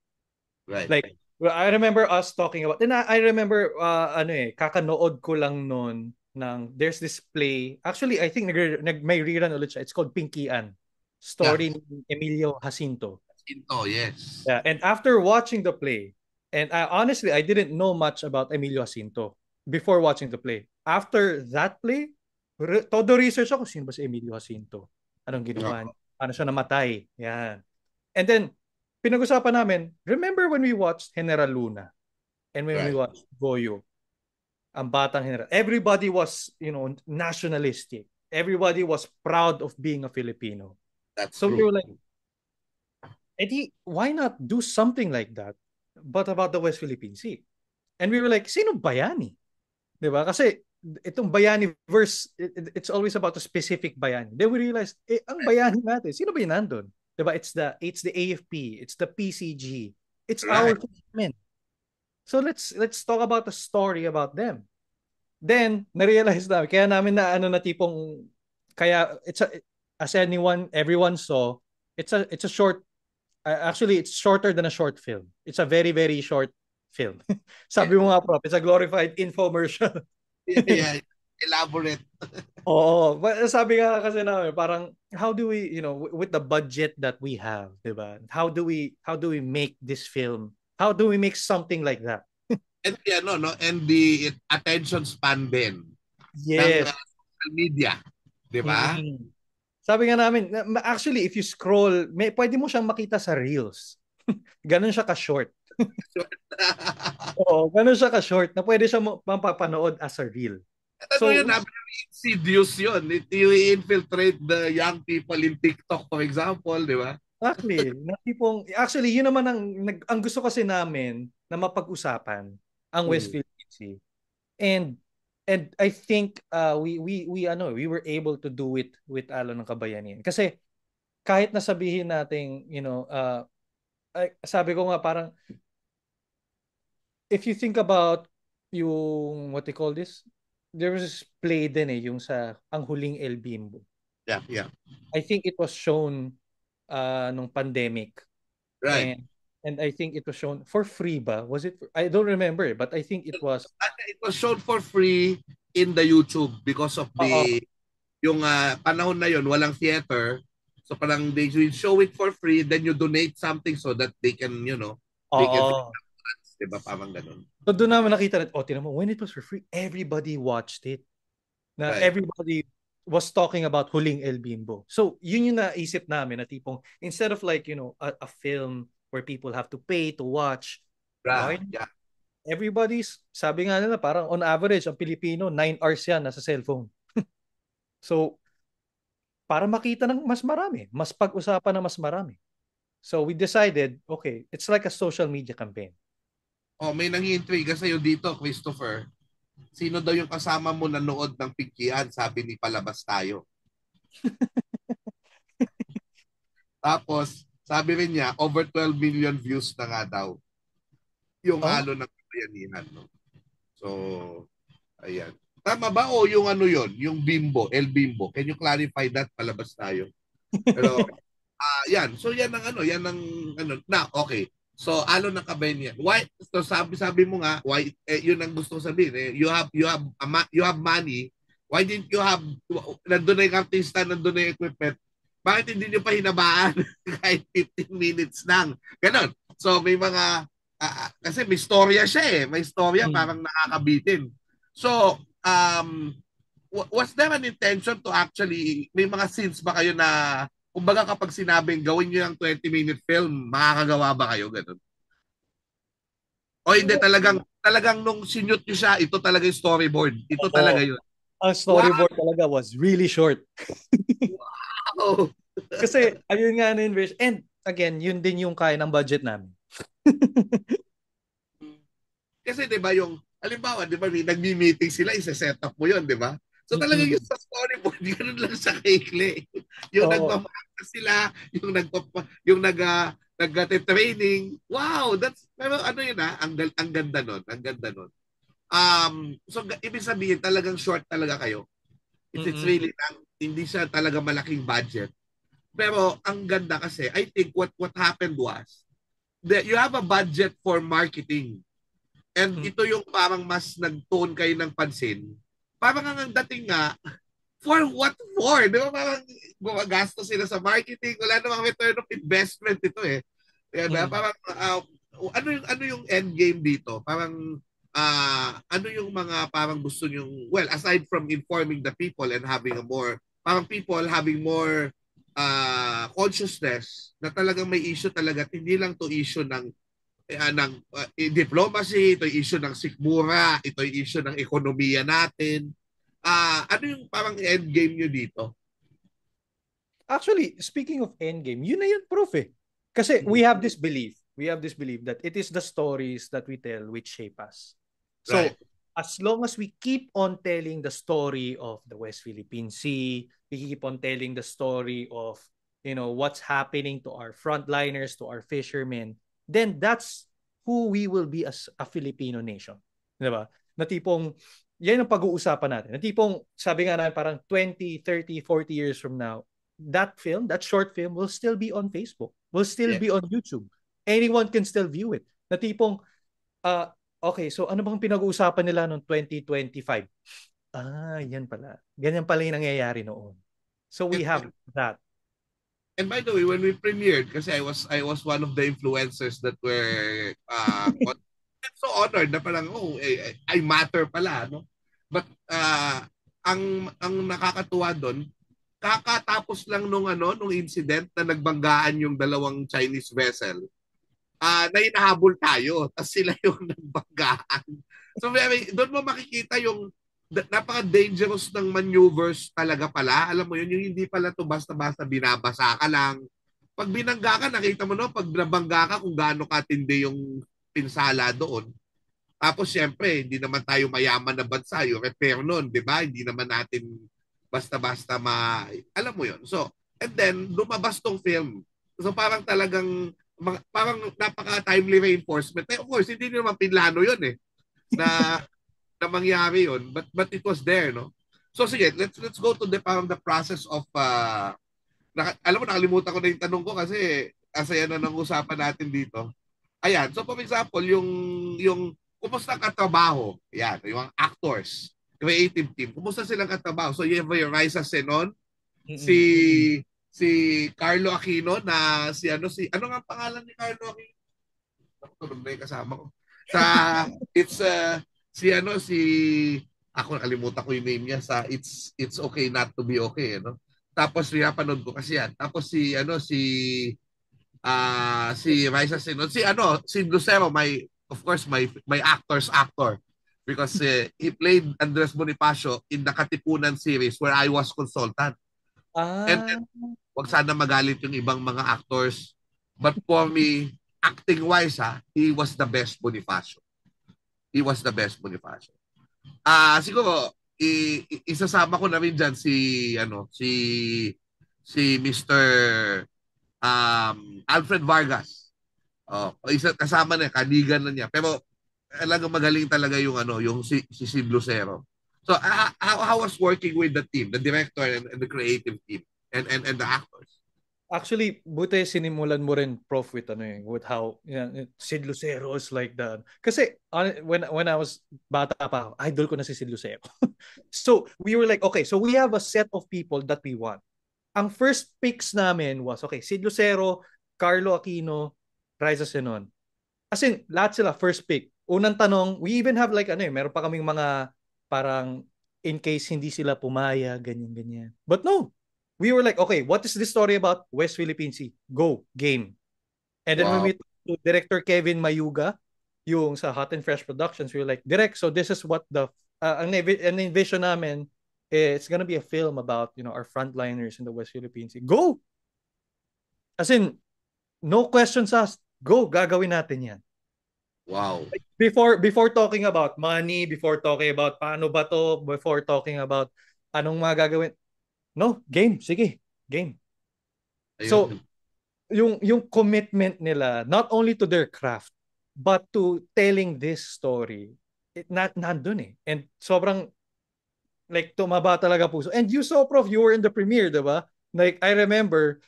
Right. Like, I remember us talking about, and I remember, kakanood ko lang noon there's this play, actually, I think may rerun ulit siya. It's called Pinkian. Story ni Emilio Jacinto. Yes. Yeah, and after watching the play, and honestly, I didn't know much about Emilio Jacinto before watching the play. After that play, todo research ako, sino ba si Emilio Jacinto? Anong ginawa niya? Paano siya namatay? Yan. And then, pinag-usapan namin, remember when we watched General Luna and when we watched Goyo, ang batang General, everybody was, nationalistic. Everybody was proud of being a Filipino. So we were like, Eddie, why not do something like that, but about the West Philippine Sea? And we were like, sino bayani? Diba? Kasi itong bayani verse, it's always about a specific bayani. Then we realized, ang bayani natin, sino ba yun nandun? Diba? It's the AFP, it's the PCG, it's our men. So let's talk about a story about them. Then, na-realize namin, kaya namin na tipong, kaya as everyone saw, it's a short. Actually, it's shorter than a short film. It's a very, very short film. Sabi mo nga, Prof, it's a glorified infomercial. Yeah, elaborate. Oo. But sabi nga kasi namin, parang, how do we, with the budget that we have, diba? How do we make this film? How do we make something like that? And the attention span din. Yes. Ng social media. Diba? Sabi nga namin, actually, if you scroll, pwede mo siyang makita sa Reels. Ganun siya ka-short. Oo, ganun siya ka-short na pwede siya mapapanood as a Reel. So, yun, insidious yun. You infiltrate the young people in TikTok, for example, di ba? Exactly. Actually, yun naman ang gusto kasi namin na mapag-usapan ang West Philippine Sea. And I think we were able to do it with Alon ng Kabayanihan. Kasi kahit nasabihin natin, sabi ko nga parang, if you think about yung, what they call this, there was this play din yung sa Ang Huling El Bimbo. Yeah. I think it was shown nung pandemic. Right. And I think it was shown for free ba? Was it? I don't remember, but I think it was. It was shown for free in the YouTube because of Oo. yung panahon na yon walang theater. So parang they will show it for free, then you donate something so that they can, they can, Oo. diba, parang ganun. So doon naman nakita natin, tinan mo, when it was for free, everybody watched it. Na Right. everybody was talking about Huling El Bimbo. So yun yung naisip namin na tipong, instead of like, a film where people have to pay to watch, right? Yeah. Everybody's, sabi nga nila, parang on average, ang Pilipino, 9 hours yan nasa cellphone. So, para makita ng mas marami, mas pag-usapan na mas marami. So, we decided, okay, it's like a social media campaign. May nangi-intriga sa'yo dito, Christopher. Sino daw yung kasama mo nanood ng Pigkian? Sabi ni Palabas Tayo. Tapos, sabi rin niya, over 12 million views na nga daw. Yung halo ng bayanihan, no? So, ayan. Tama ba o yung yun? Yung Bimbo, El Bimbo. Can you clarify that? Palabas Tayo. Pero, yan. So, yan ang na, okay. So, ng kabayan yan. Why? So, sabi mo nga, why, yun ang gusto ko sabihin. You have money. Why didn't you have, nandun na yung artista, nandun na yung equipment. Bakit hindi nyo pa hinabaan kahit 15 minutes lang? Ganon. So, may mga, kasi may storya siya eh. May storya, parang nakakabitin. So, was there an intention to actually, may mga scenes ba kayo na, kumbaga kapag sinabing gawin nyo yung 20-minute film, makakagawa ba kayo? Ganun. O hindi, talagang nung sinute nyo siya, ito talaga yung storyboard. Ito talaga yun. Ang storyboard talaga was really short. Wow! Kasi, ayun nga na-invest. And again, yun din yung kaya ng budget namin. Kasi 'di ba yung halimbawa 'di ba nagmi-meeting sila i-set up mo 'yon 'di ba? So talaga yung sa storyboard ganoon lang sa kaikli. Yung nagpapakita sila, yung nag-training. Wow, that's pero yun ang ganda nun, ang ganda nun. So ibig sabihin talagang short talaga kayo. It's really hindi siya talaga malaking budget. Pero ang ganda kasi I think what happened was that you have a budget for marketing. And ito yung parang mas nag-tone kayo ng pansin. Parang ang dating nga, for what for? Di ba parang gumagastos sila sa marketing, wala namang return of investment ito eh. Diba? Parang, ano yung end game dito? Parang, ano yung mga parang gusto nyong, well, aside from informing the people and having parang people having more consciousness na talagang may issue talaga, hindi lang to issue ng diplomacy, ito yung issue ng sikmura, ito yung issue ng ekonomiya natin. Ano yung parang endgame nyo dito? Actually, speaking of endgame, yun na yun, prof eh. Kasi we have this belief that it is the stories that we tell which shape us. So, right. As long as we keep on telling the story of the West Philippine Sea, we keep on telling the story of, what's happening to our frontliners, to our fishermen, then that's who we will be as a Filipino nation. Diba? Na tipong, yan ang pag-uusapan natin. Na tipong, sabi nga natin parang 20, 30, 40 years from now, that short film will still be on Facebook, will still be on YouTube. Anyone can still view it. Na tipong, okay, so ano bang pinag-uusapan nila noong 2025? Yan pala. Ganyan pala yung nangyayari noon. So we have that. And by the way, when we premiered, kasi I was one of the influencers that were so honored na parang I matter pala, no? But ang nakakatuwa doon, kakatapos lang nung incident na nagbanggaan yung dalawang Chinese vessel. Na hinahabol tayo, tapos sila yung nagbanggaan. So doon mo makikita yung napaka-dangerous ng maneuvers talaga pala. Alam mo yun, yung hindi pala to basta-basta binabasa ka lang. Pag binangga ka, nakita mo no, pag nabangga ka kung gaano katindi yung pinsala doon. Tapos syempre, hindi naman tayo mayaman na bansa, yung repair nun, di ba? Hindi naman natin basta-basta alam mo yun. So, and then, lumabas tong film. So parang talagang, parang napaka-timely reinforcement. Of course, hindi naman pinlano yun eh. Na mangyari yun, but it was there, no? So sige, let's go to the process of alam mo, nakalimutan ko na yung tanong ko kasi asaya na ng usapan natin dito. Ayan, so for example, yung kumusta ang katrabaho? Yan, yung actors. creative team. Kumusta silang katrabaho? So you have yung Raisa Senon, si Carlo Aquino na si ano nga pangalan ni Carlo Aquino? Tulog na yung kasama ko. Si ako nakalimutan ko yung name niya sa It's Okay Not to Be Okay, no? Tapos pinapanood ko kasi yan. Tapos si Raisa Senon, si Lucero, of course my actor's actor because he played Andres Bonifacio in the Katipunan series where I was consultant. And wag sana magalit yung ibang mga actors, but for me, acting wise, he was the best Bonifacio. Siguro isasama ko na rin diyan si Mr. Alfred Vargas. Kasama na, kanigan na niya. Pero talagang magaling talaga yung si Sid Lucero. So how was working with the team, the director and the creative team and the actors? Actually, buti sinimulan mo rin, Prof, with how Sid Lucero is like that. Kasi when I was bata pa, idol ko na si Sid Lucero. So we were like, okay, so we have a set of people that we want. Ang first picks namin was, okay, Sid Lucero, Carlo Aquino, Raisa Senon. As in, lahat sila first pick. Unang tanong, we even have like meron pa kaming mga parang in case hindi sila pumaya, ganyan. But no, we were like, okay, what is this story about? West Philippine Sea. Go, game. And then when we talked to Director Kevin Mayuga, yung sa Hot and Fresh Productions, we were like, Direct, so this is what ang envision namin, it's gonna be a film about, our frontliners in the West Philippine Sea. Go! As in, no questions asked. Go, gagawin natin yan. Wow. Before talking about money, before talking about paano ba to, before talking about anong mga gagawin, no, game, sige, game. Ayun. So, yung commitment nila, not only to their craft, but to telling this story, nandun eh. And sobrang, like, tumaba talaga puso. And you saw, Prof, you were in the premiere, diba? Like, I remember,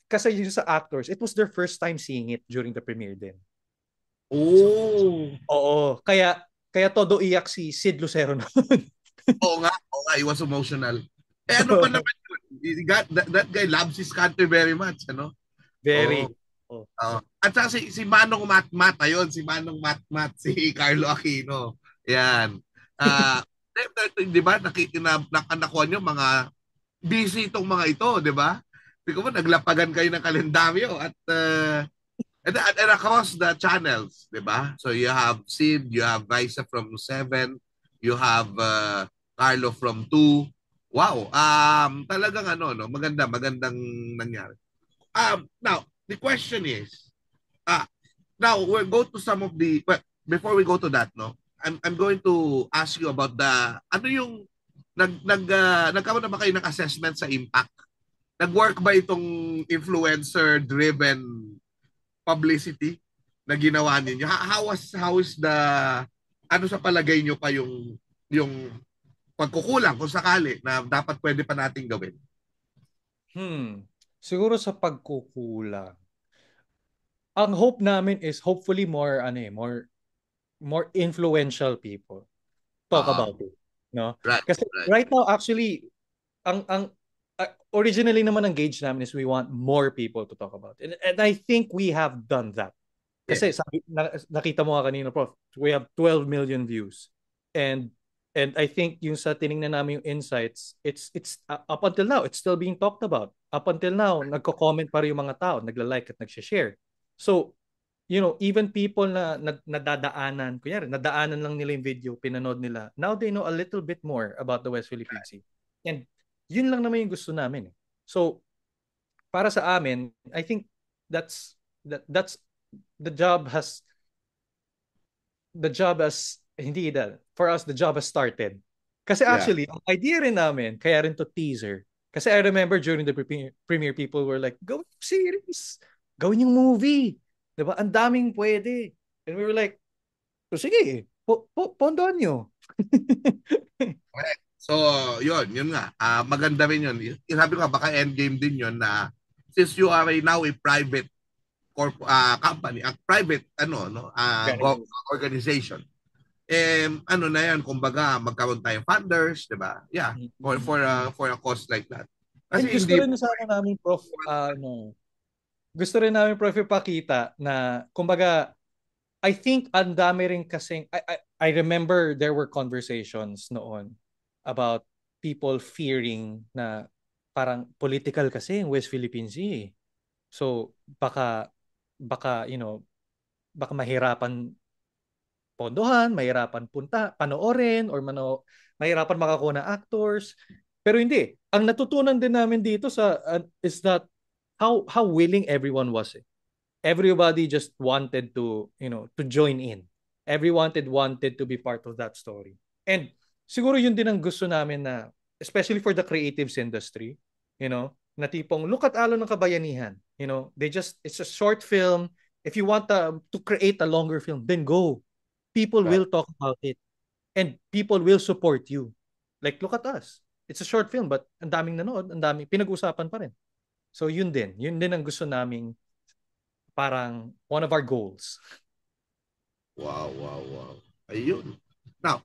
kasi yung sa actors, it was their first time seeing it during the premiere din. Oh. Oo. Kaya todo iyak si Sid Lucero noon. Oo nga, he was emotional. Ano pa naman yun? That guy loves his country very much, Very. At saka si Manong Matmat, ayun, si Manong Matmat, si Carlo Aquino. Yan. Di ba, nakuha nyo mga busy itong mga ito, di ba? Di ko ba, naglapagan kayo ng kalendaryo at and across the channels, di ba? So you have Sid, you have Raisa from 7, you have Carlo from 2. Wow, talagang magandang nangyari. Now, the question is, now we'll go to some of the, but before we go to that, I'm going to ask you about yung nagkaroon na ba kayo ng assessment sa impact? Nag-work ba itong influencer-driven publicity na ginawa ninyo? How is the, sa palagay nyo pa yung pagkukulang kung sakali na dapat pwede pa nating gawin? Siguro sa pagkukulang, ang hope namin is hopefully more influential people talk about it, no? Right. Kasi right now actually ang originally naman ang gauge namin is we want more people to talk about it. And I think we have done that. Kasi nakita mo nga kanina, Prof, we have 12 million views. And I think yung sa tiningnan namin yung insights, it's up until now, it's still being talked about. Up until now, nagko-comment pa rin yung mga tao, nagla-like at nag-share. So, even people na nadadaanan, kunyari, nadaanan lang nila yung video, pinanood nila, now they know a little bit more about the West Philippine Sea. And yun lang naman yung gusto namin. So, para sa amin, I think that's the job has for us, the job has started. Kasi actually, ang idea rin namin, kaya rin to teaser. Kasi I remember during the premiere, people were like, gawin yung series, gawin yung movie. Diba? Ang daming pwede. And we were like, so sige, pondohan nyo. So, yun nga. Maganda rin yun. Sabi ko, baka endgame din yun na since you are now a private company, a private organization, ano na yan, kumbaga magkaroon tayong funders, 'di ba? Yeah, for a cause like that. Kasi gusto rin sana namin Prof gusto rin namin Prof ipakita na kumbaga I think ang dami rin kasing I remember there were conversations noon about people fearing na parang political kasi yung West Philippine Sea. So baka baka mahirapan pondohan, mahirapan panoorin or mahirapan makakuha ng actors. Pero hindi. Ang natutunan din namin dito is that how willing everyone was. Everybody just wanted to, to join in. Everyone wanted to be part of that story. And siguro yun din ang gusto namin na, especially for the creatives industry, na tipong, look at Alon ng Kabayanihan. It's a short film. If you want to create a longer film, then go. People will talk about it. And people will support you. Like, look at us. It's a short film, but ang daming nanood, ang daming pinag-usapan pa rin. So yun din ang gusto naming parang one of our goals. Wow. Ayun. Now,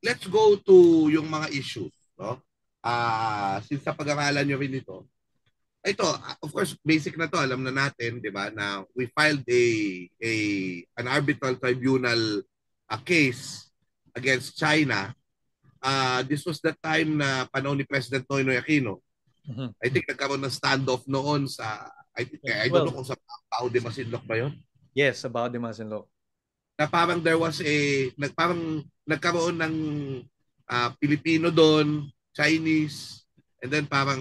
let's go to yung mga issues, no? Since sa pag-aralan nyo rin ito, of course, basic na to, alam na natin, di ba, na we filed an arbitral tribunal case against China. This was the time na panahon ni President Noynoy Aquino. I think nagkaroon ng standoff noon sa, I don't know kung sa Bao de Masinloc ba yun? Yes, sa Bao de Masinloc. Na parang there was nagkaroon ng Pilipino doon, Chinese, and then parang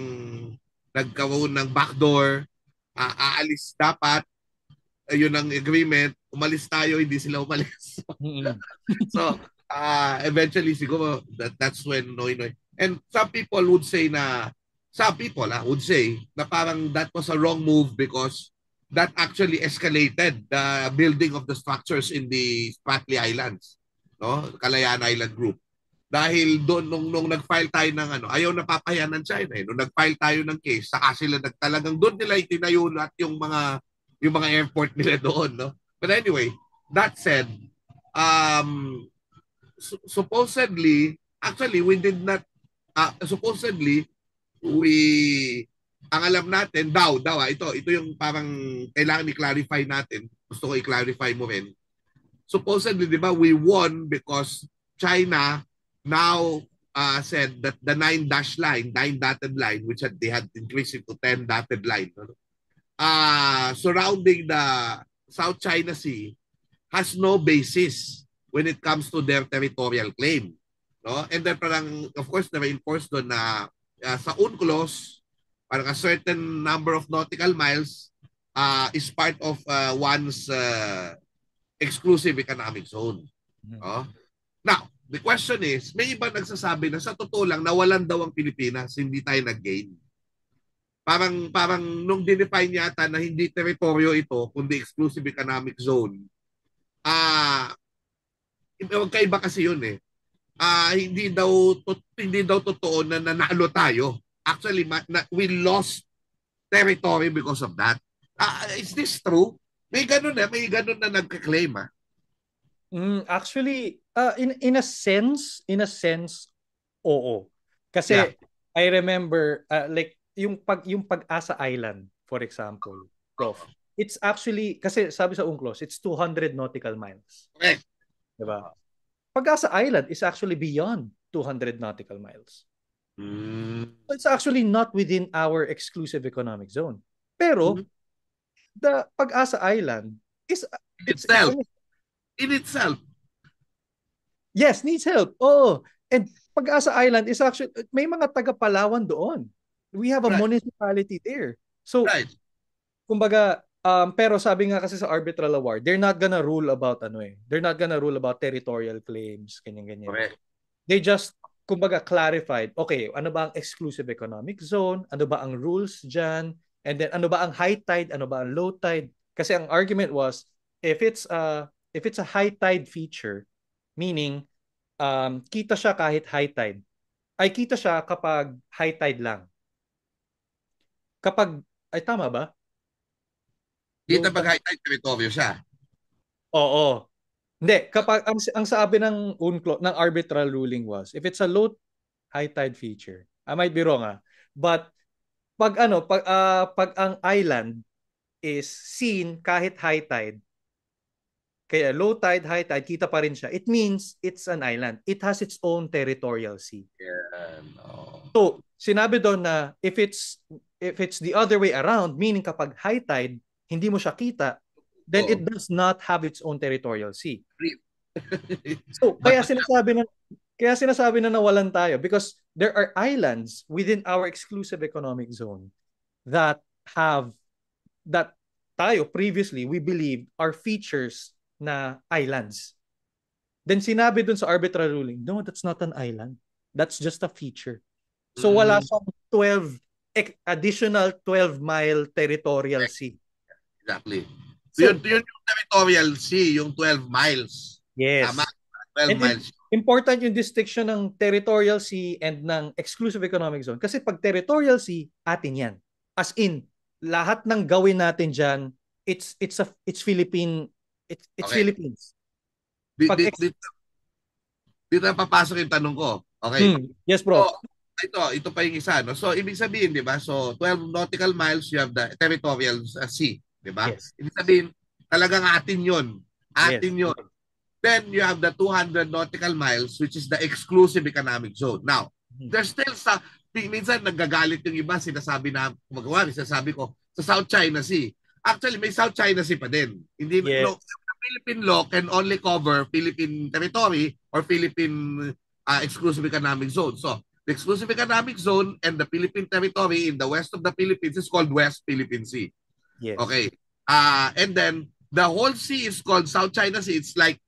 nagkaroon ng backdoor, aalis dapat, yun ang agreement, umalis tayo, hindi sila umalis. So, eventually siguro that's when Noynoy. And some people would say na parang that was a wrong move because that actually escalated the building of the structures in the Spratly Islands, no? Kalayaan Island Group. Dahil doon nung nag-file tayo ng ayaw na papayan ng China nung nag-file tayo ng case, saka sila talagang doon nila itinayo lahat yung mga airport nila doon, no? But anyway, that said, supposedly we did not ang alam natin ito yung parang kailangan i-clarify natin. Gusto ko i-clarify mo rin. Supposedly, di ba, we won because China now said that the 9-dotted line, which they had increased it to 10-dotted line, surrounding the South China Sea has no basis when it comes to their territorial claim. No? And then parang, of course, na-reinforce doon na sa UNCLOS, parang a certain number of nautical miles is part of one's exclusive economic zone. No? Now, the question is, may iba nagsasabi na sa totoo lang nawalan daw ang Pilipinas, hindi tayo nag-gain. Parang nung dinefine yata na hindi teritoryo ito, kundi exclusive economic zone, magkaiba kasi yun eh. Hindi daw totoo na nanalo tayo. Actually, we lost territory because of that. Is this true? May ganun na nagka-claim Actually, in a sense, oo. Kasi I remember like yung Pag-asa Island, for example, Prof. It's actually kasi sabi sa UNCLOS, it's 200 nautical miles. Correct. Diba? Pag-asa Island is actually beyond 200 nautical miles. It's actually not within our exclusive economic zone. Pero the Pag-asa Island is in itself. Yes, needs help. Oh, and Pag-asa Island is actually may mga taga-Palawan doon. We have a municipality there. So, kumbaga, pero sabi nga kasi sa arbitral award, they're not gonna rule about They're not gonna rule about territorial claims, ganyan-ganyan. Correct. They just kumbaga clarified, okay, ano ba ang exclusive economic zone? Ano ba ang rules dyan? And then ano ba ang high tide? Ano ba ang low tide? Kasi ang argument was, if it's a high tide feature, meaning kita siya kahit high tide, ay kita siya kapag high tide lang. Ay tama ba? Kita pag high tide teritoryo siya. Oo. Hindi, kapag ang sabi ng UNCLOS ng arbitral ruling was if it's a low high tide feature. I might be wrong but pag ang island is seen kahit high tide, kaya low tide, high tide, kita pa rin siya. It means it's an island. It has its own territorial sea. Yeah, no. So, sinabi doon na if it's the other way around, meaning kapag high tide, hindi mo siya kita, then it does not have its own territorial sea. So, kaya sinasabi na nawalan tayo because there are islands within our exclusive economic zone that tayo previously we believe are features na islands. Then sinabi dun sa arbitral ruling, no, that's not an island. That's just a feature. So wala siyang additional 12-mile territorial sea. Exactly. So, yun yung territorial sea, yung 12 miles. Yes. Tama. 12 miles. Important yung distinction ng territorial sea and ng exclusive economic zone. Kasi pag territorial sea, atin yan. As in, lahat ng gawin natin dyan, it's Philippine. It's okay. Philippines. Dito na papasok yung tanong ko. Okay. Yes, bro. So, ito pa yung isa. No? So, ibig sabihin, di ba? So, 12 nautical miles, you have the territorial sea. Di ba? Yes. Ibig sabihin, talagang atin yun. Atin yun. Then, you have the 200 nautical miles, which is the exclusive economic zone. Now, there's still minsan nagagalit yung iba, sinasabi ko, sa South China Sea. Actually, may South China Sea pa din. Hindi, Philippine law can only cover Philippine territory or Philippine exclusive economic zone. So, the exclusive economic zone and the Philippine territory in the west of the Philippines is called West Philippine Sea. Yes. Okay. And then, the whole sea is called South China Sea. It's like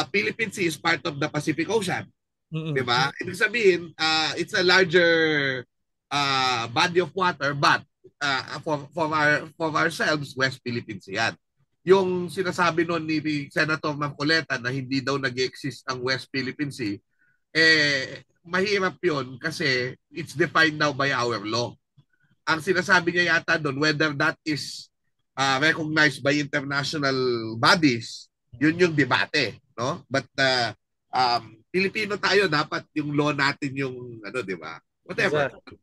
Philippine Sea is part of the Pacific Ocean. Diba? Ibig sabihin, it's a larger body of water, but for ourselves, West Philippine Sea yan. Yung sinasabi noon ni Senator Marcoleta na hindi daw nag-exist ang West Philippine Sea, mahirap yun kasi it's defined now by our law. Ang sinasabi niya yata doon, whether that is recognized by international bodies, yun yung debate. No? But Pilipino tayo, dapat yung law natin yung di ba? Whatever. Exactly.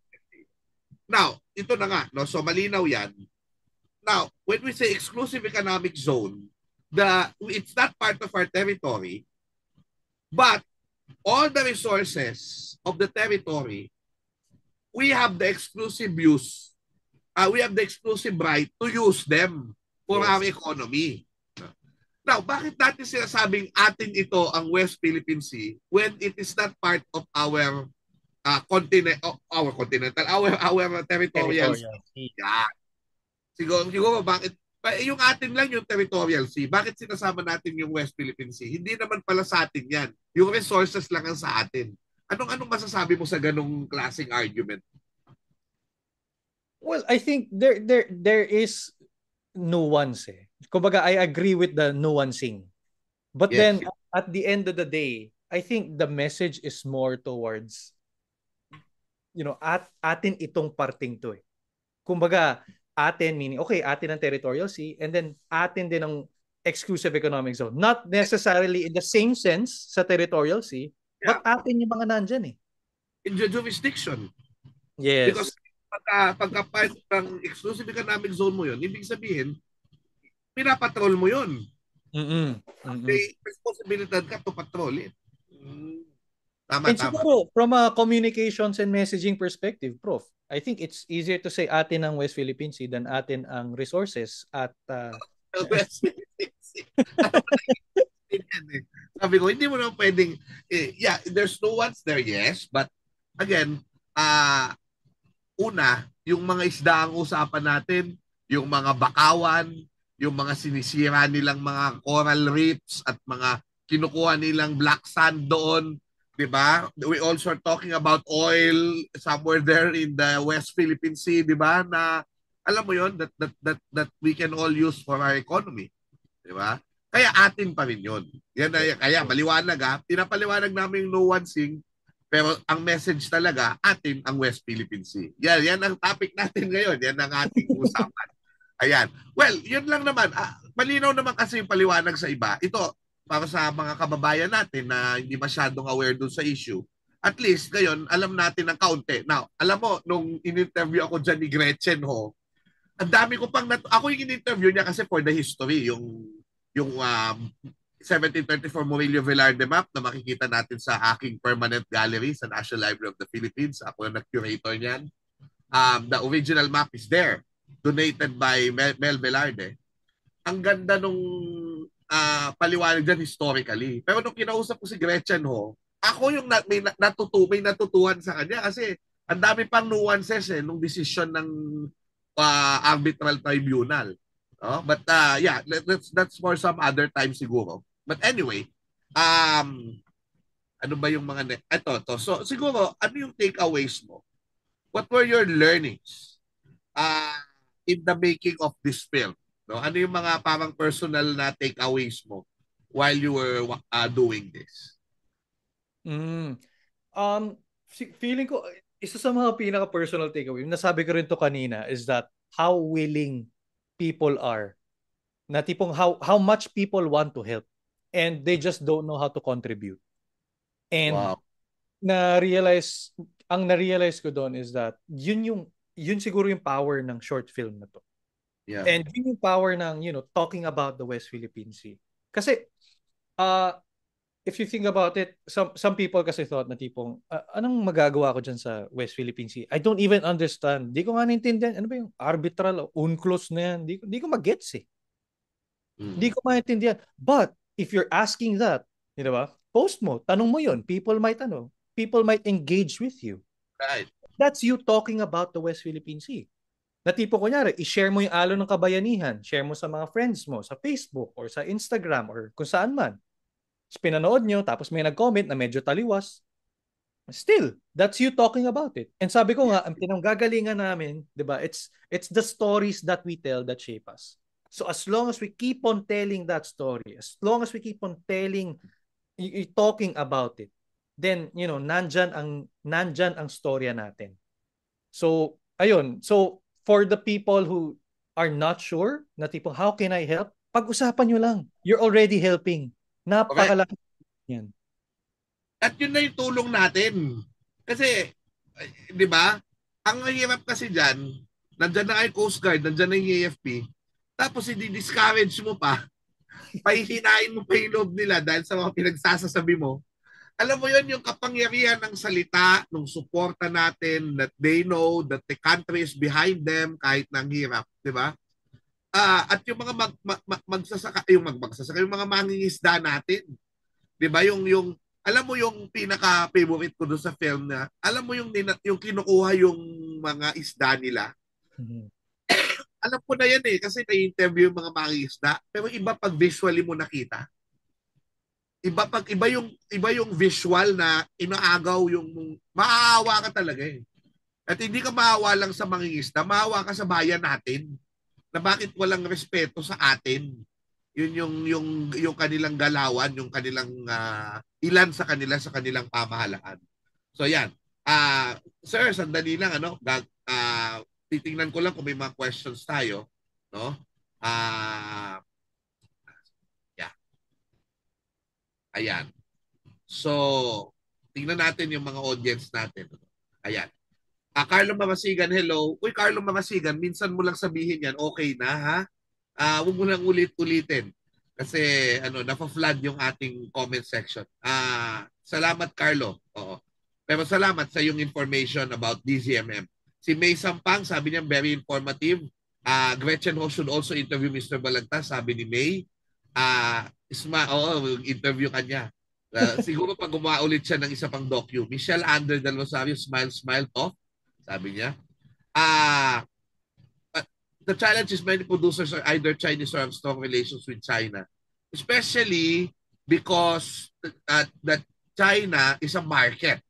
Now, ito na nga, no? So malinaw yan. Now, when we say exclusive economic zone, it's not part of our territory, but all the resources of the territory, we have the exclusive use, we have the exclusive right to use them for our economy. Now, bakit natin sinasabing atin ito ang West Philippine Sea when it is not part of our territorial sea? Yeah. Siguro bakit yung atin lang yung territorial sea, bakit sinasama natin yung West Philippine Sea? Hindi naman pala sa atin yan. Yung resources lang ang sa atin. Anong masasabi mo sa ganong klaseng argument? Well, I think there is nuance. Kumbaga, I agree with the nuancing. But then at the end of the day, I think the message is more towards atin itong parting to. Kumbaga, atin meaning, okay, atin ang territorial sea and then atin din ang exclusive economic zone. Not necessarily in the same sense sa territorial sea, but atin yung mga nandyan in the jurisdiction. Yes. Because pagka part ng exclusive economic zone mo yun, ibig sabihin, pinapatrol mo yun. May responsibilidad ka to patrol it. Tama. Siguro, from a communications and messaging perspective, Prof, I think it's easier to say atin ang West Philippine Sea than atin ang resources at West Philippine Sea. Sabi ko, hindi mo naman pwedeng there's nuance there, yes, but again, una, yung mga isda ang usapan natin, yung mga bakawan, yung mga sinisira nilang mga coral reefs at mga kinukuha nilang black sand doon. Diba? We also are talking about oil somewhere there in the West Philippine Sea, diba? Na alam mo yon that we can all use for our economy. Diba? Kaya atin pa rin yun. Kaya maliwanag pinapaliwanag namin yung nuancing, pero ang message talaga, atin ang West Philippine Sea. Yan ang topic natin ngayon. Yan ang ating usapan. Ayan. Well, yun lang naman. Malinaw naman kasi yung paliwanag sa iba. Ito, para sa mga kababayan natin na hindi masyadong aware dun sa issue, at least ngayon alam natin ng kaunti. Now, alam mo, nung in-interview ako dyan ni Gretchen Ho, ang dami ko pang ako yung in-interview niya kasi for the history, yung 1734 Murillo Velarde map na makikita natin sa aking permanent gallery sa National Library of the Philippines. Ako yung nag-curator niyan. The original map is there, donated by Mel Velarde. Ang ganda nung paliwanag dyan historically. Pero nung kinausap ko si Gretchen Ho, ako yung may natutuhan sa kanya kasi ang dami pang nuances nung decision ng arbitral tribunal. But yeah, that's for some other time siguro. But anyway, ano ba yung mga ito. So siguro, ano yung takeaways mo? What were your learnings in the making of this film? No? Ano yung mga parang personal na takeaways mo while you were doing this? Feeling ko, isa sa mga pinaka-personal takeaway, nasabi ko rin to kanina, is that how willing people are. Na tipong how much people want to help and they just don't know how to contribute. And wow. na-realize ko doon is that yun siguro yung power ng short film na to. Yeah. And yun yung power ng, talking about the West Philippine Sea. Kasi, if you think about it, some people kasi thought na tipong, anong magagawa ko dyan sa West Philippine Sea? I don't even understand. Di ko nga naintindihan. Ano ba yung arbitral o UNCLOS na yan? Di ko mag-gets eh. Di ko maintindihan. But, if you're asking that, ba? Post mo, tanong mo yun. People might engage with you. Right. That's you talking about the West Philippine Sea. Na tipo kunyari, i-share mo yung alon ng kabayanihan, share mo sa mga friends mo, sa Facebook, or sa Instagram, or kung saan man. Pinanood nyo, tapos may nag-comment na medyo taliwas. Still, that's you talking about it. And sabi ko nga, ang pinanggagalingan namin, di ba, it's the stories that we tell that shape us. So as long as we keep on telling that story, as long as we keep on talking about it, then, nandyan ang storya natin. So, ayun. So, for the people who are not sure, na tipong, how can I help? Pag-usapan nyo lang. You're already helping. Napakalaki yan. At yun na yung tulong natin. Kasi, di ba, ang hirap kasi dyan, nandyan na yung Coast Guard, nandyan na yung AFP, tapos i-discourage mo pa, pahihinain mo pa yung loob nila dahil sa mga pinagsasasabi mo. Alam mo yun, yung kapangyarihan ng salita, ng suporta natin, that they know that the country is behind them kahit nang hirap, di ba? At yung mga magsasaka, yung mga mangingisda natin, di ba? Yung alam mo yung pinaka-favorite ko doon sa film na, alam mo yung kinukuha yung mga isda nila. Alam ko na yan kasi na-interview yung mga mangingisda, pero iba pag visually mo nakita. Iba yung visual na inaagaw yung maawa ka talaga eh. At hindi ka maawa lang sa mangingisda, maawa ka sa bayan natin na bakit walang respeto sa atin. Yun yung kanilang galawan, yung kanilang ilan sa kanilang pamahalaan. So yan. Sir, sandali lang titingnan ko lang kung may mga questions tayo, no? Ayan. So, tingnan natin yung mga audience natin. Ayan. Carlo Mamasigan, hello. Uy, Carlo Mamasigan, minsan mo lang sabihin yan, okay na ha? Huwag mo lang ulit-ulitin. Kasi, nafa-flood yung ating comment section. Salamat, Carlo. Oo. Pero salamat sa yung information about DZMM. Si May Sampang, sabi niya, very informative. Gretchen Ho should also interview Mr. Balagtas, sabi ni May. Interview kanya. Siguro pag gumawa ulit siya ng isa pang docu. Michelle Ander del Rosario, smile to. Sabi niya. The challenge is many producers are either Chinese or have strong relations with China. Especially because that China is a market.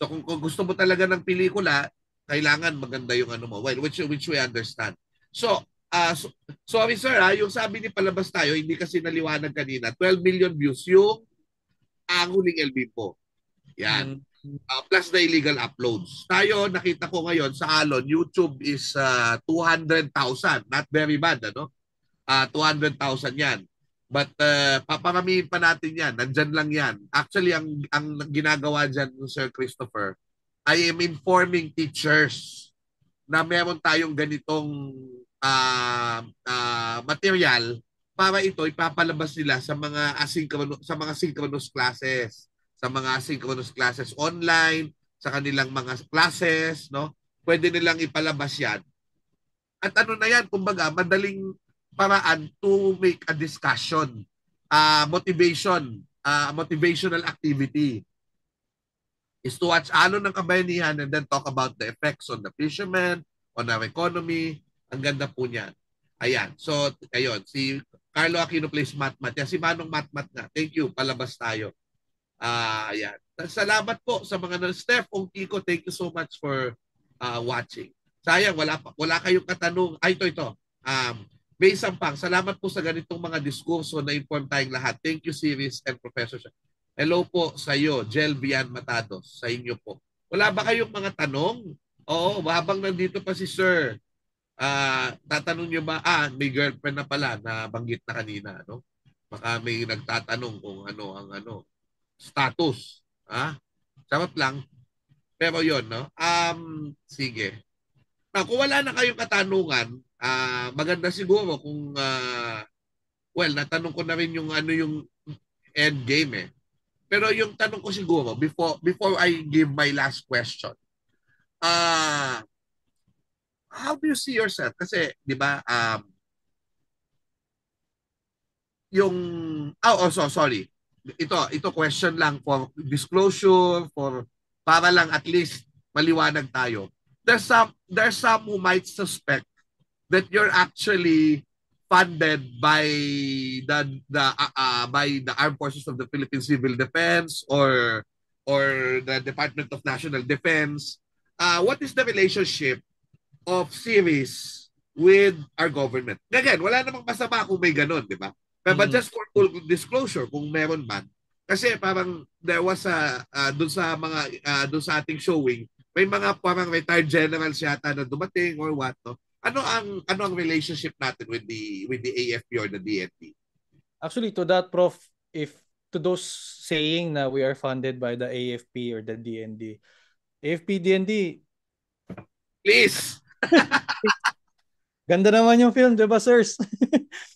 So kung gusto mo talaga ng pelikula, kailangan maganda yung mo. Well, which we understand. So, sorry sir yung sabi ni Palabas Tayo, hindi kasi naliwanag kanina, 12 million views yung huling El Bimbo. Yan. Plus the illegal uploads. Tayo, nakita ko ngayon sa Alon, YouTube is 200,000. Not very bad, 200,000 yan. But paparamihin pa natin yan. Nandyan lang yan. Actually, ang ginagawa dyan ng Sir Christopher, I am informing teachers na meron tayong ganitong material para ito ipapalabas nila sa mga synchronous classes, sa mga asynchronous classes online, sa kanilang mga classes, no? Pwede nilang ipalabas 'yan. At ano na 'yan, kumbaga, madaling paraan to make a discussion, motivational activity is to watch Alon ng Kabayanihan and then talk about the effects on the fishermen, on our economy. Ang ganda po niyan. Ayan. So, ayun. Si Carlo Aquino plays Matmat. Yan, si Manong Matmat nga. Thank you. Palabas tayo. Ayan. Salamat po sa mga Steph, Kiko, thank you so much for watching. Sayang, wala kayong katanong. Ito. May Sampang, salamat po sa ganitong mga diskurso na inform tayong lahat. Thank you, Series and Professor. Hello po sa iyo, Jelvian Matados, sa inyo po. Wala ba kayong mga tanong? Oo, habang nandito pa si Sir, tatanong nyo ba, may girlfriend na pala na banggit na kanina, no? Baka may nagtatanong kung ano ang status. Sarap lang. Pero yon, no? Sige. Kung wala na kayong katanungan, maganda siguro kung, natanong ko na rin yung yung end game eh. Pero yung tanong ko siguro, before I give my last question, how do you see yourself? Kasi, di ba, sorry. Ito question lang for disclosure, para lang at least maliwanag tayo. There's some who might suspect that you're actually funded by the Armed Forces of the Philippine Civil Defense or the Department of National Defense. What is the relationship of Series with our government? Again, wala namang masama kung may ganun, di ba? But just for full disclosure, kung meron man. Kasi parang there was dun sa ating showing, may mga parang retired generals yata na dumating or what, no? Ano ang relationship natin with the AFP or the DND? Actually, to that, Prof, to those saying na we are funded by the AFP or the DND, AFP, DND, please. Ganda naman yung film, di ba, sirs?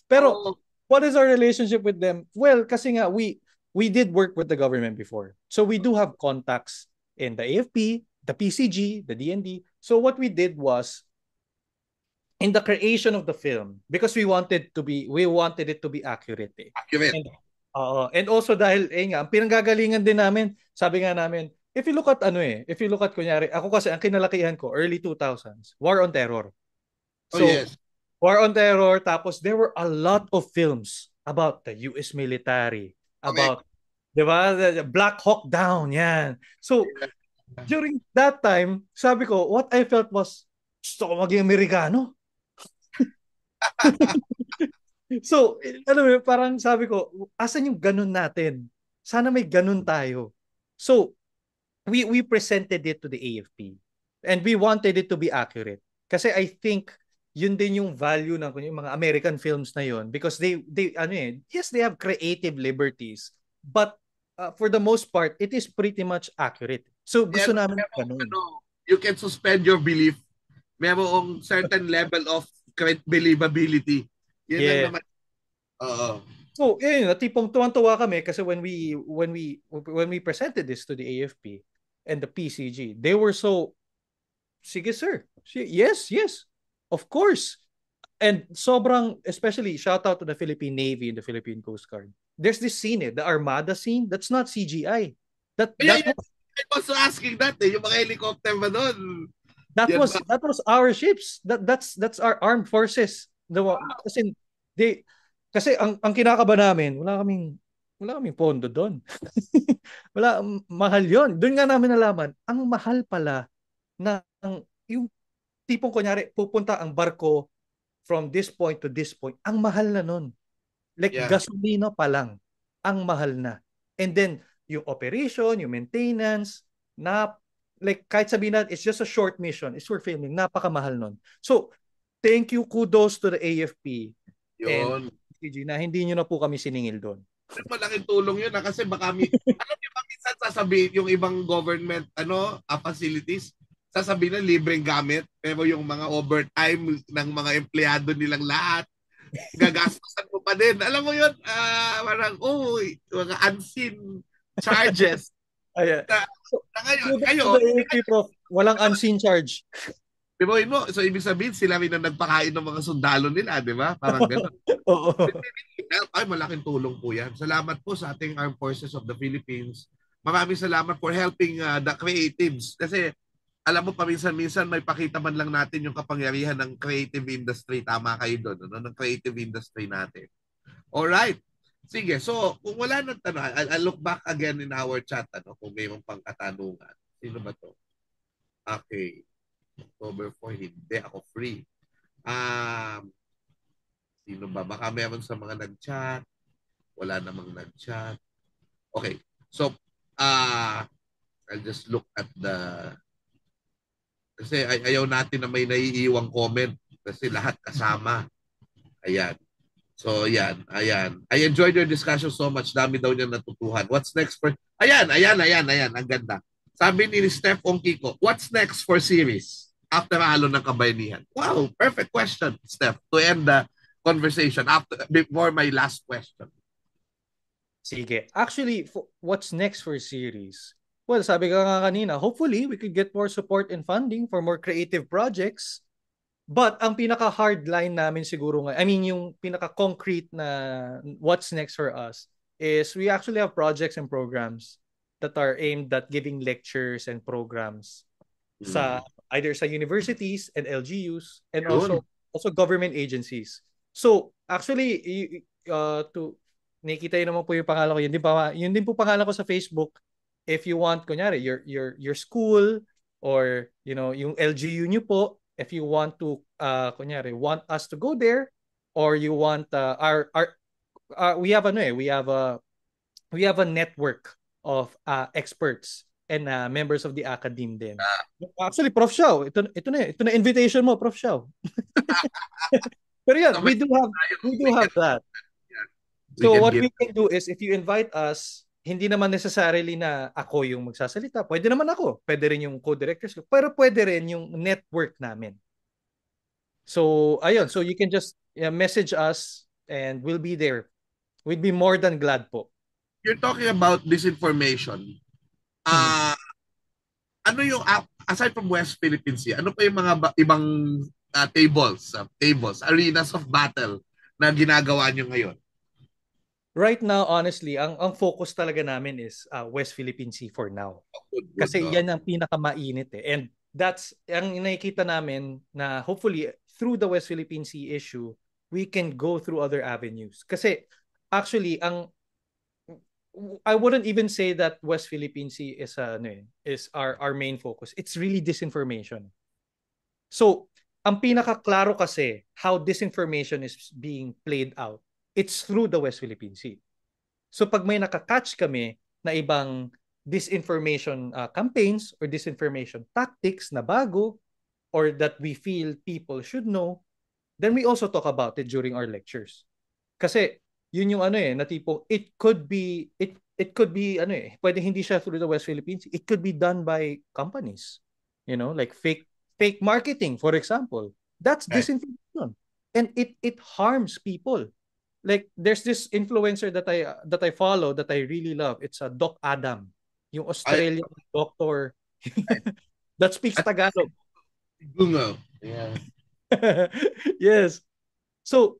Pero, what is our relationship with them? Well, kasi nga, we did work with the government before. So, we do have contacts in the AFP, the PCG, the DND. So, what we did was, in the creation of the film, because we wanted it to be accurate. Accurate. And also dahil ang pinanggagalingan din namin, sabi nga namin, if you look at kunyari, ako kasi ang kinalakihan ko early 2000s, War on Terror. So, yes. War on Terror, tapos there were a lot of films about the US military, about, di ba, the Black Hawk Down, yan. So, during that time, sabi ko, what I felt was, gusto ko maging Amerikano. So, parang sabi ko, asan yung ganun natin? Sana may ganun tayo. So, we presented it to the AFP and we wanted it to be accurate. Kasi I think yun din yung value ng yung mga American films na yun because they yes, they have creative liberties, but for the most part, it is pretty much accurate. So, gusto namin ganun. You can suspend your belief. Merong certain level of believability. Yan lang naman. So, tipong tuwang-tuwa kami kasi when we presented this to the AFP and the PCG, they were so, sige sir, yes, of course. And sobrang, especially shout out to the Philippine Navy and the Philippine Coast Guard. There's this scene, the Armada scene, that's not CGI. I was also asking that, yung mga helicopter ba doon? That was our ships. That's our armed forces. Kasi ang kinakaba namin, wala kaming pondo doon. Mahal 'yon. Doon nga namin nalaman, ang mahal pala yung tipong kunyari pupunta ang barko from this point to this point. Ang mahal na noon. Like gasolina pa lang, ang mahal na. And then yung operation, yung maintenance, like kahit sabihin natin, it's just a short mission, it's for filming, napakamahal nun. So, thank you, kudos to the AFP. Yun. And CG, na hindi nyo na po kami siningil doon. Malaking tulong yun kasi baka alam niyo ba minsan sasabihin yung ibang government facilities, sasabihin na libreng gamit, pero yung mga overtime ng mga empleyado nilang lahat, gagastusan mo pa din. Alam mo yun, parang, mga unseen charges. Ayan. Na ngayon, kayo, Prof, walang unseen charge. Pibuhin mo, so ibig sabihin sila rin ang nagpakain ng mga sundalo nila, di ba? Parang gano'n. Oo. Ay, malaking tulong po yan. Salamat po sa ating Armed Forces of the Philippines. Maraming salamat for helping the creatives. Kasi alam mo, paminsan-minsan may pakita man lang natin yung kapangyarihan ng creative industry. Tama kayo doon, ng creative industry natin. Alright. Sige, so kung wala nang tanong, I'll look back again in our chat kung mayroong pang katanungan. Sino ba to? Okay. October 4, hindi ako free. Sino ba? Baka meron sa mga nag-chat. Wala namang nag-chat. Okay. So, I'll just look at the... Kasi ayaw natin na may naiiwang comment kasi lahat kasama. Ayan. So, ayan. I enjoyed your discussion so much. Dami daw niya natutuhan. What's next for... Ayan. Ang ganda. Sabi ni Steph Kiko, what's next for series? After Alon ng Kabayanihan. Wow, perfect question, Steph, to end the conversation before my last question. Sige. Actually, what's next for series? Well, sabi ka nga kanina, hopefully we could get more support and funding for more creative projects. But ang pinaka-hard line namin siguro yung pinaka-concrete na what's next for us is we actually have projects and programs that are aimed at giving lectures and programs sa either sa universities and LGUs and also government agencies. So, actually, nakikita yun naman po yung pangalan ko. Yun din po pangalan ko sa Facebook. If you want, kunyari, your school or, yung LGU nyo po, if you want to, kunyari, want us to go there, or you want we have a network of experts and members of the academe din. Actually, Prof. Xiao, ito na invitation mo, Prof. Xiao. Pero yan, we do have that. So what we can do is, if you invite us, hindi naman necessarily na ako yung magsasalita. Pwede naman ako. Pwede rin yung co-directors ko. Pero pwede rin yung network namin. So, ayun. So you can just message us and we'll be there. We'd be more than glad po. You're talking about disinformation. Ano yung, aside from West Philippine Sea, ano pa yung mga ibang tables, arenas of battle na ginagawa nyo ngayon? Right now, honestly, ang focus talaga namin is West Philippine Sea for now. Kasi yan ang pinakamainit eh. And that's, ang nakikita namin na hopefully through the West Philippine Sea issue, we can go through other avenues. Kasi actually, I wouldn't even say that West Philippine Sea is our main focus. It's really disinformation. So, ang pinakaklaro kasi how disinformation is being played out, it's through the West Philippine Sea. So pag may nakakatch kami na ibang disinformation campaigns or disinformation tactics na bago or that we feel people should know, then we also talk about it during our lectures. Kasi yun yung na tipong it could be pwede hindi siya through the West Philippine Sea. It could be done by companies. Like fake marketing, for example. That's disinformation. And it harms people. Like there's this influencer that I follow that I really love. It's Doc Adam, yung Australian doctor that speaks Tagalog. Gungo. Yeah. Yes. So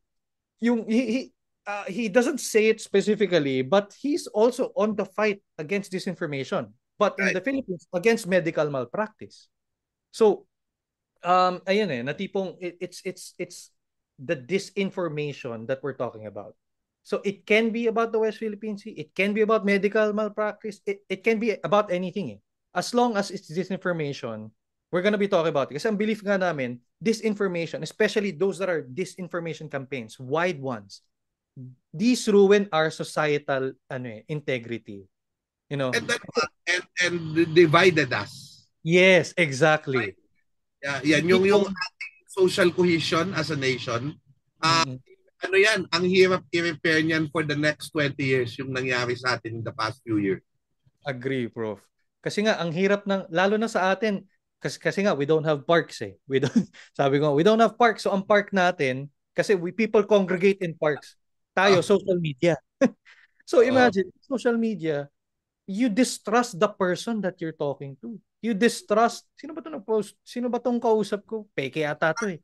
yung he doesn't say it specifically, but he's also on the fight against disinformation. But in the Philippines, against medical malpractice. So ayun na tipong it's the disinformation that we're talking about. So it can be about the West Philippine Sea. It can be about medical malpractice. It can be about anything. As long as it's disinformation, we're gonna be talking about it. Kasi ang belief nga namin, disinformation, especially those that are disinformation campaigns, wide ones, these ruin our societal integrity. And divided us. Yes, exactly. Right? Yeah, yan yung social cohesion as a nation. Ano yan, ang hirap i-repair niyan for the next 20 years yung nangyari sa atin in the past few years. Agree, Prof. Kasi nga, ang hirap lalo na sa atin, kasi nga, we don't have parks eh. Sabi ko, we don't have parks. So, ang park natin, kasi people congregate in parks. Tayo, social media. So, imagine, social media, you distrust the person that you're talking to. You distrust, sino ba ito nag-post? Sino ba itong kausap ko? Peke ata ito eh.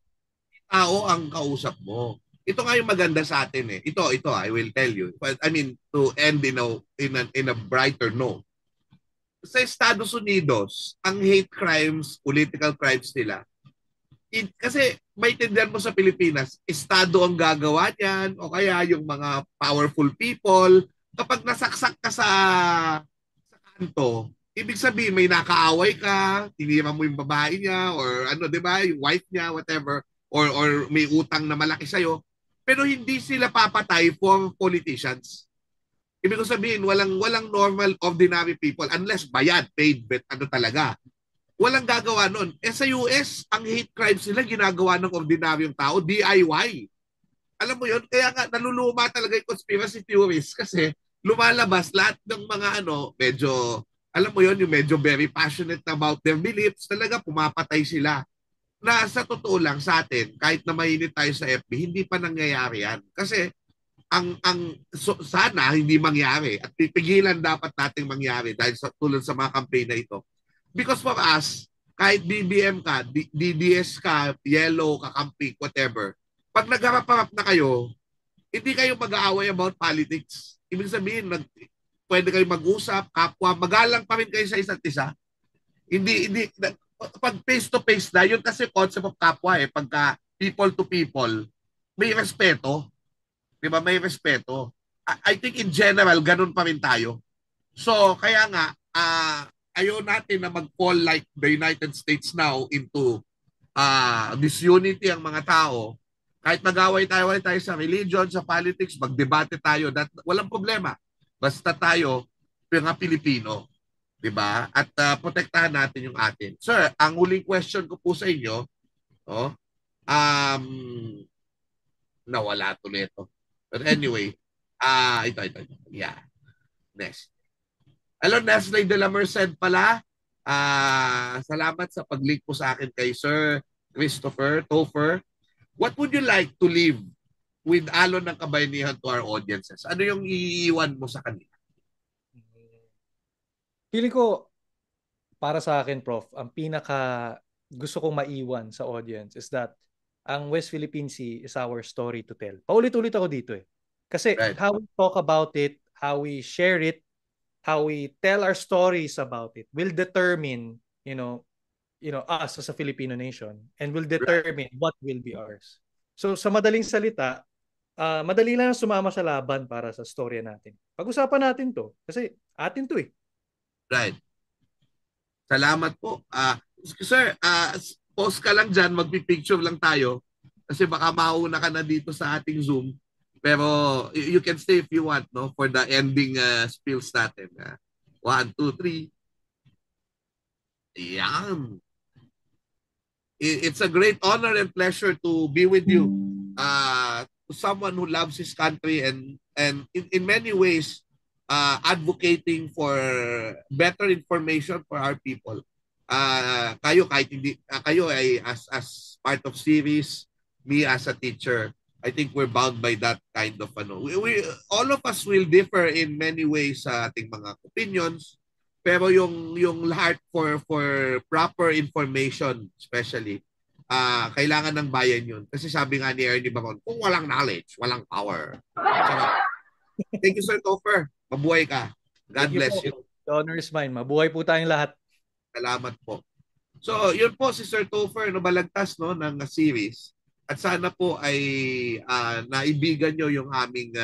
Tao ang kausap mo. Ito nga yung maganda sa atin eh. Ito, I will tell you. But, I mean, to end in a brighter note. Sa Estados Unidos, ang hate crimes, political crimes nila, kasi maintindihan mo sa Pilipinas, Estado ang gagawa niyan o kaya yung mga powerful people. Kapag nasaksak ka sa kanto, ibig sabihin may nakaaway ka, tinira mo yung babae niya or ano, 'di ba, yung wife niya, whatever, or may utang na malaki sa'yo. Pero hindi sila papatay for politicians. Ibig sabihin, walang normal, ordinary people unless bayad, paid, bet, ano talaga. Walang gagawa nun. Sa US, ang hate crimes nila ginagawa ng ordinaryong tao, DIY. Alam mo yun? Kaya nga, naluluma talaga yung conspiracy theories kasi lumalabas lahat ng mga medyo, alam mo yun, yung medyo very passionate about their beliefs, talaga pumapatay sila. Na sa totoo lang sa atin, kahit na mainit tayo sa FB, hindi pa nangyayari yan. Kasi sana hindi mangyari at pipigilan dapat nating mangyari dahil tulad sa mga campaign na ito. Because for us, kahit BBM ka, DDS ka, yellow, kakampi, whatever, pag nagharap-harap na kayo, hindi kayo mag-aaway about politics. Ibig sabihin, pwede kayo mag-usap, kapwa, magalang pa rin kayo sa isa't isa. Hindi, pag face-to-face na, yun kasi concept of kapwa eh. Pagka people to people, may respeto. Diba? May respeto. I think in general, ganun pa rin tayo. So, kaya nga, ayaw natin na mag-fall like the United States now into disunity ang mga tao. Kahit mag-away tayo sa religion, sa politics, magdebate tayo, walang problema. Basta tayo, mga Pilipino. Diba? At protektahan natin yung atin. Sir, ang huling question ko po sa inyo, nawala tuloy ito. But anyway, ito. Yeah. Next. Hello, Nestle de la Merced pala. Salamat sa pag-link po sa akin kay Sir Christopher Topher. What would you like to leave with alon ng kabayanihan to our audiences? Ano yung iiwan mo sa kanila? Feeling ko, para sa akin, Prof, ang pinaka gusto kong maiwan sa audience is that ang West Philippine Sea is our story to tell. Paulit-ulit ako dito eh. Kasi how we talk about it, how we share it, how we tell our stories about it will determine, us as a Filipino nation and will determine what will be ours. So sa madaling salita, madali lang sumama sa laban para sa storya natin. Pag-usapan natin to kasi atin to eh. Right. Salamat po. Sir, post ka lang dyan, magpipicture lang tayo kasi baka mauna ka na dito sa ating Zoom. Pero you can stay if you want, no, for the ending spills natin. 1, 2, 3. Yan. It's a great honor and pleasure to be with you. To someone who loves his country and in many ways advocating for better information for our people. Kayo kahit hindi kayo ay as part of series, me as a teacher, I think we're bound by that kind of we all of us will differ in many ways sa ating mga opinions, pero yung lahat for proper information especially kailangan ng bayan yun. Kasi sabi nga ni Ernie Baron, kung walang knowledge, walang power. Thank you, Sir Topher. Mabuhay ka. God bless you. The honor is mine. Mabuhay po tayong lahat. Salamat po. So, yun po si Sir Topher, balagtas ng series. At sana po ay naibigan nyo yung aming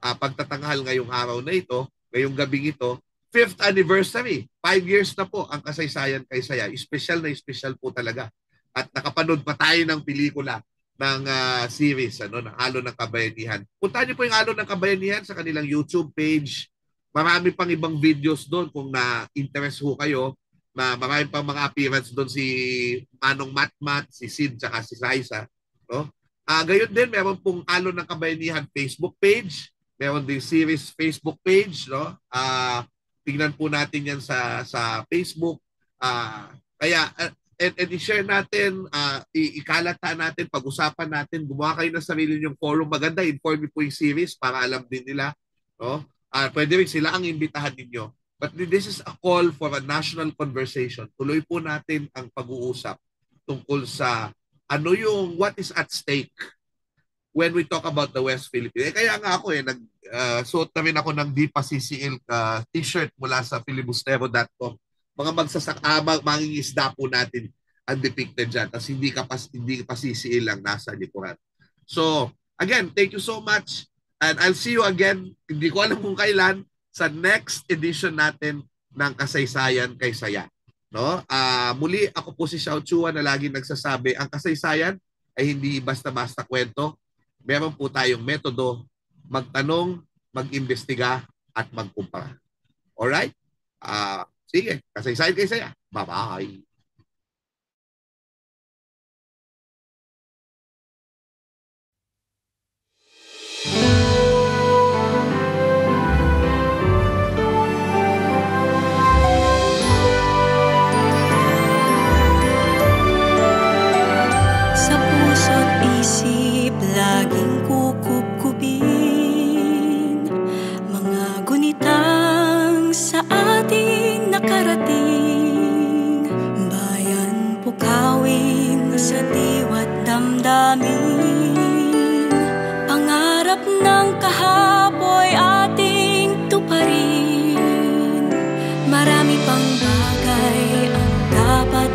pagtatanghal ngayong araw na ito, ngayong gabing ito. 5th anniversary. 5 years na po ang Kasaysayan kay Saya. Special na special po talaga. At nakapanood pa tayo ng pelikula ng series, ng Alon ng Kabayanihan. Puntahan niyo po yung Alon ng Kabayanihan sa kanilang YouTube page. Marami pang ibang videos doon kung na-interest ho kayo. Marami pang mga appearance doon si Manong Matmat, si Sid, saka si Raisa. No? Gayon din, meron pong Alon ng Kabayanihan Facebook page. Meron din series Facebook page, no? Tingnan po natin yan sa Facebook. Kaya i-share natin, ikalata natin, pag-usapan natin, gumawa kayo ng sarili yung forum. Maganda, inform po yung series para alam din nila, no? Pwede rin sila ang imbitahan ninyo. But this is a call for a national conversation. Tuloy po natin ang pag-uusap tungkol sa what is at stake when we talk about the West Philippines. Kaya nga ako nag-suot na rin ako ng Di Pa CCL t-shirt mula sa filibustero.com. Mga mangingisda po natin ang depicted dyan. Tapos hindi pa CCL lang nasa likuran. So, again, thank you so much. And I'll see you again, hindi ko alam kung kailan, sa next edition natin ng Kasaysayan kay Saya. No? Muli, ako po si Xiao Chua na lagi nagsasabi, ang kasaysayan ay hindi basta-basta kwento. Meron po tayong metodo, magtanong, mag-imbestiga, at magkumpara. Alright? Sige, Kasaysayan kay Saya. Bye-bye. Laging kukupkupin mga gunitang sa ating nakarating. Bayan pukawin sa diwa't damdamin. Pangarap ng kahapoy ating tuparin. Marami pang bagay ang dapat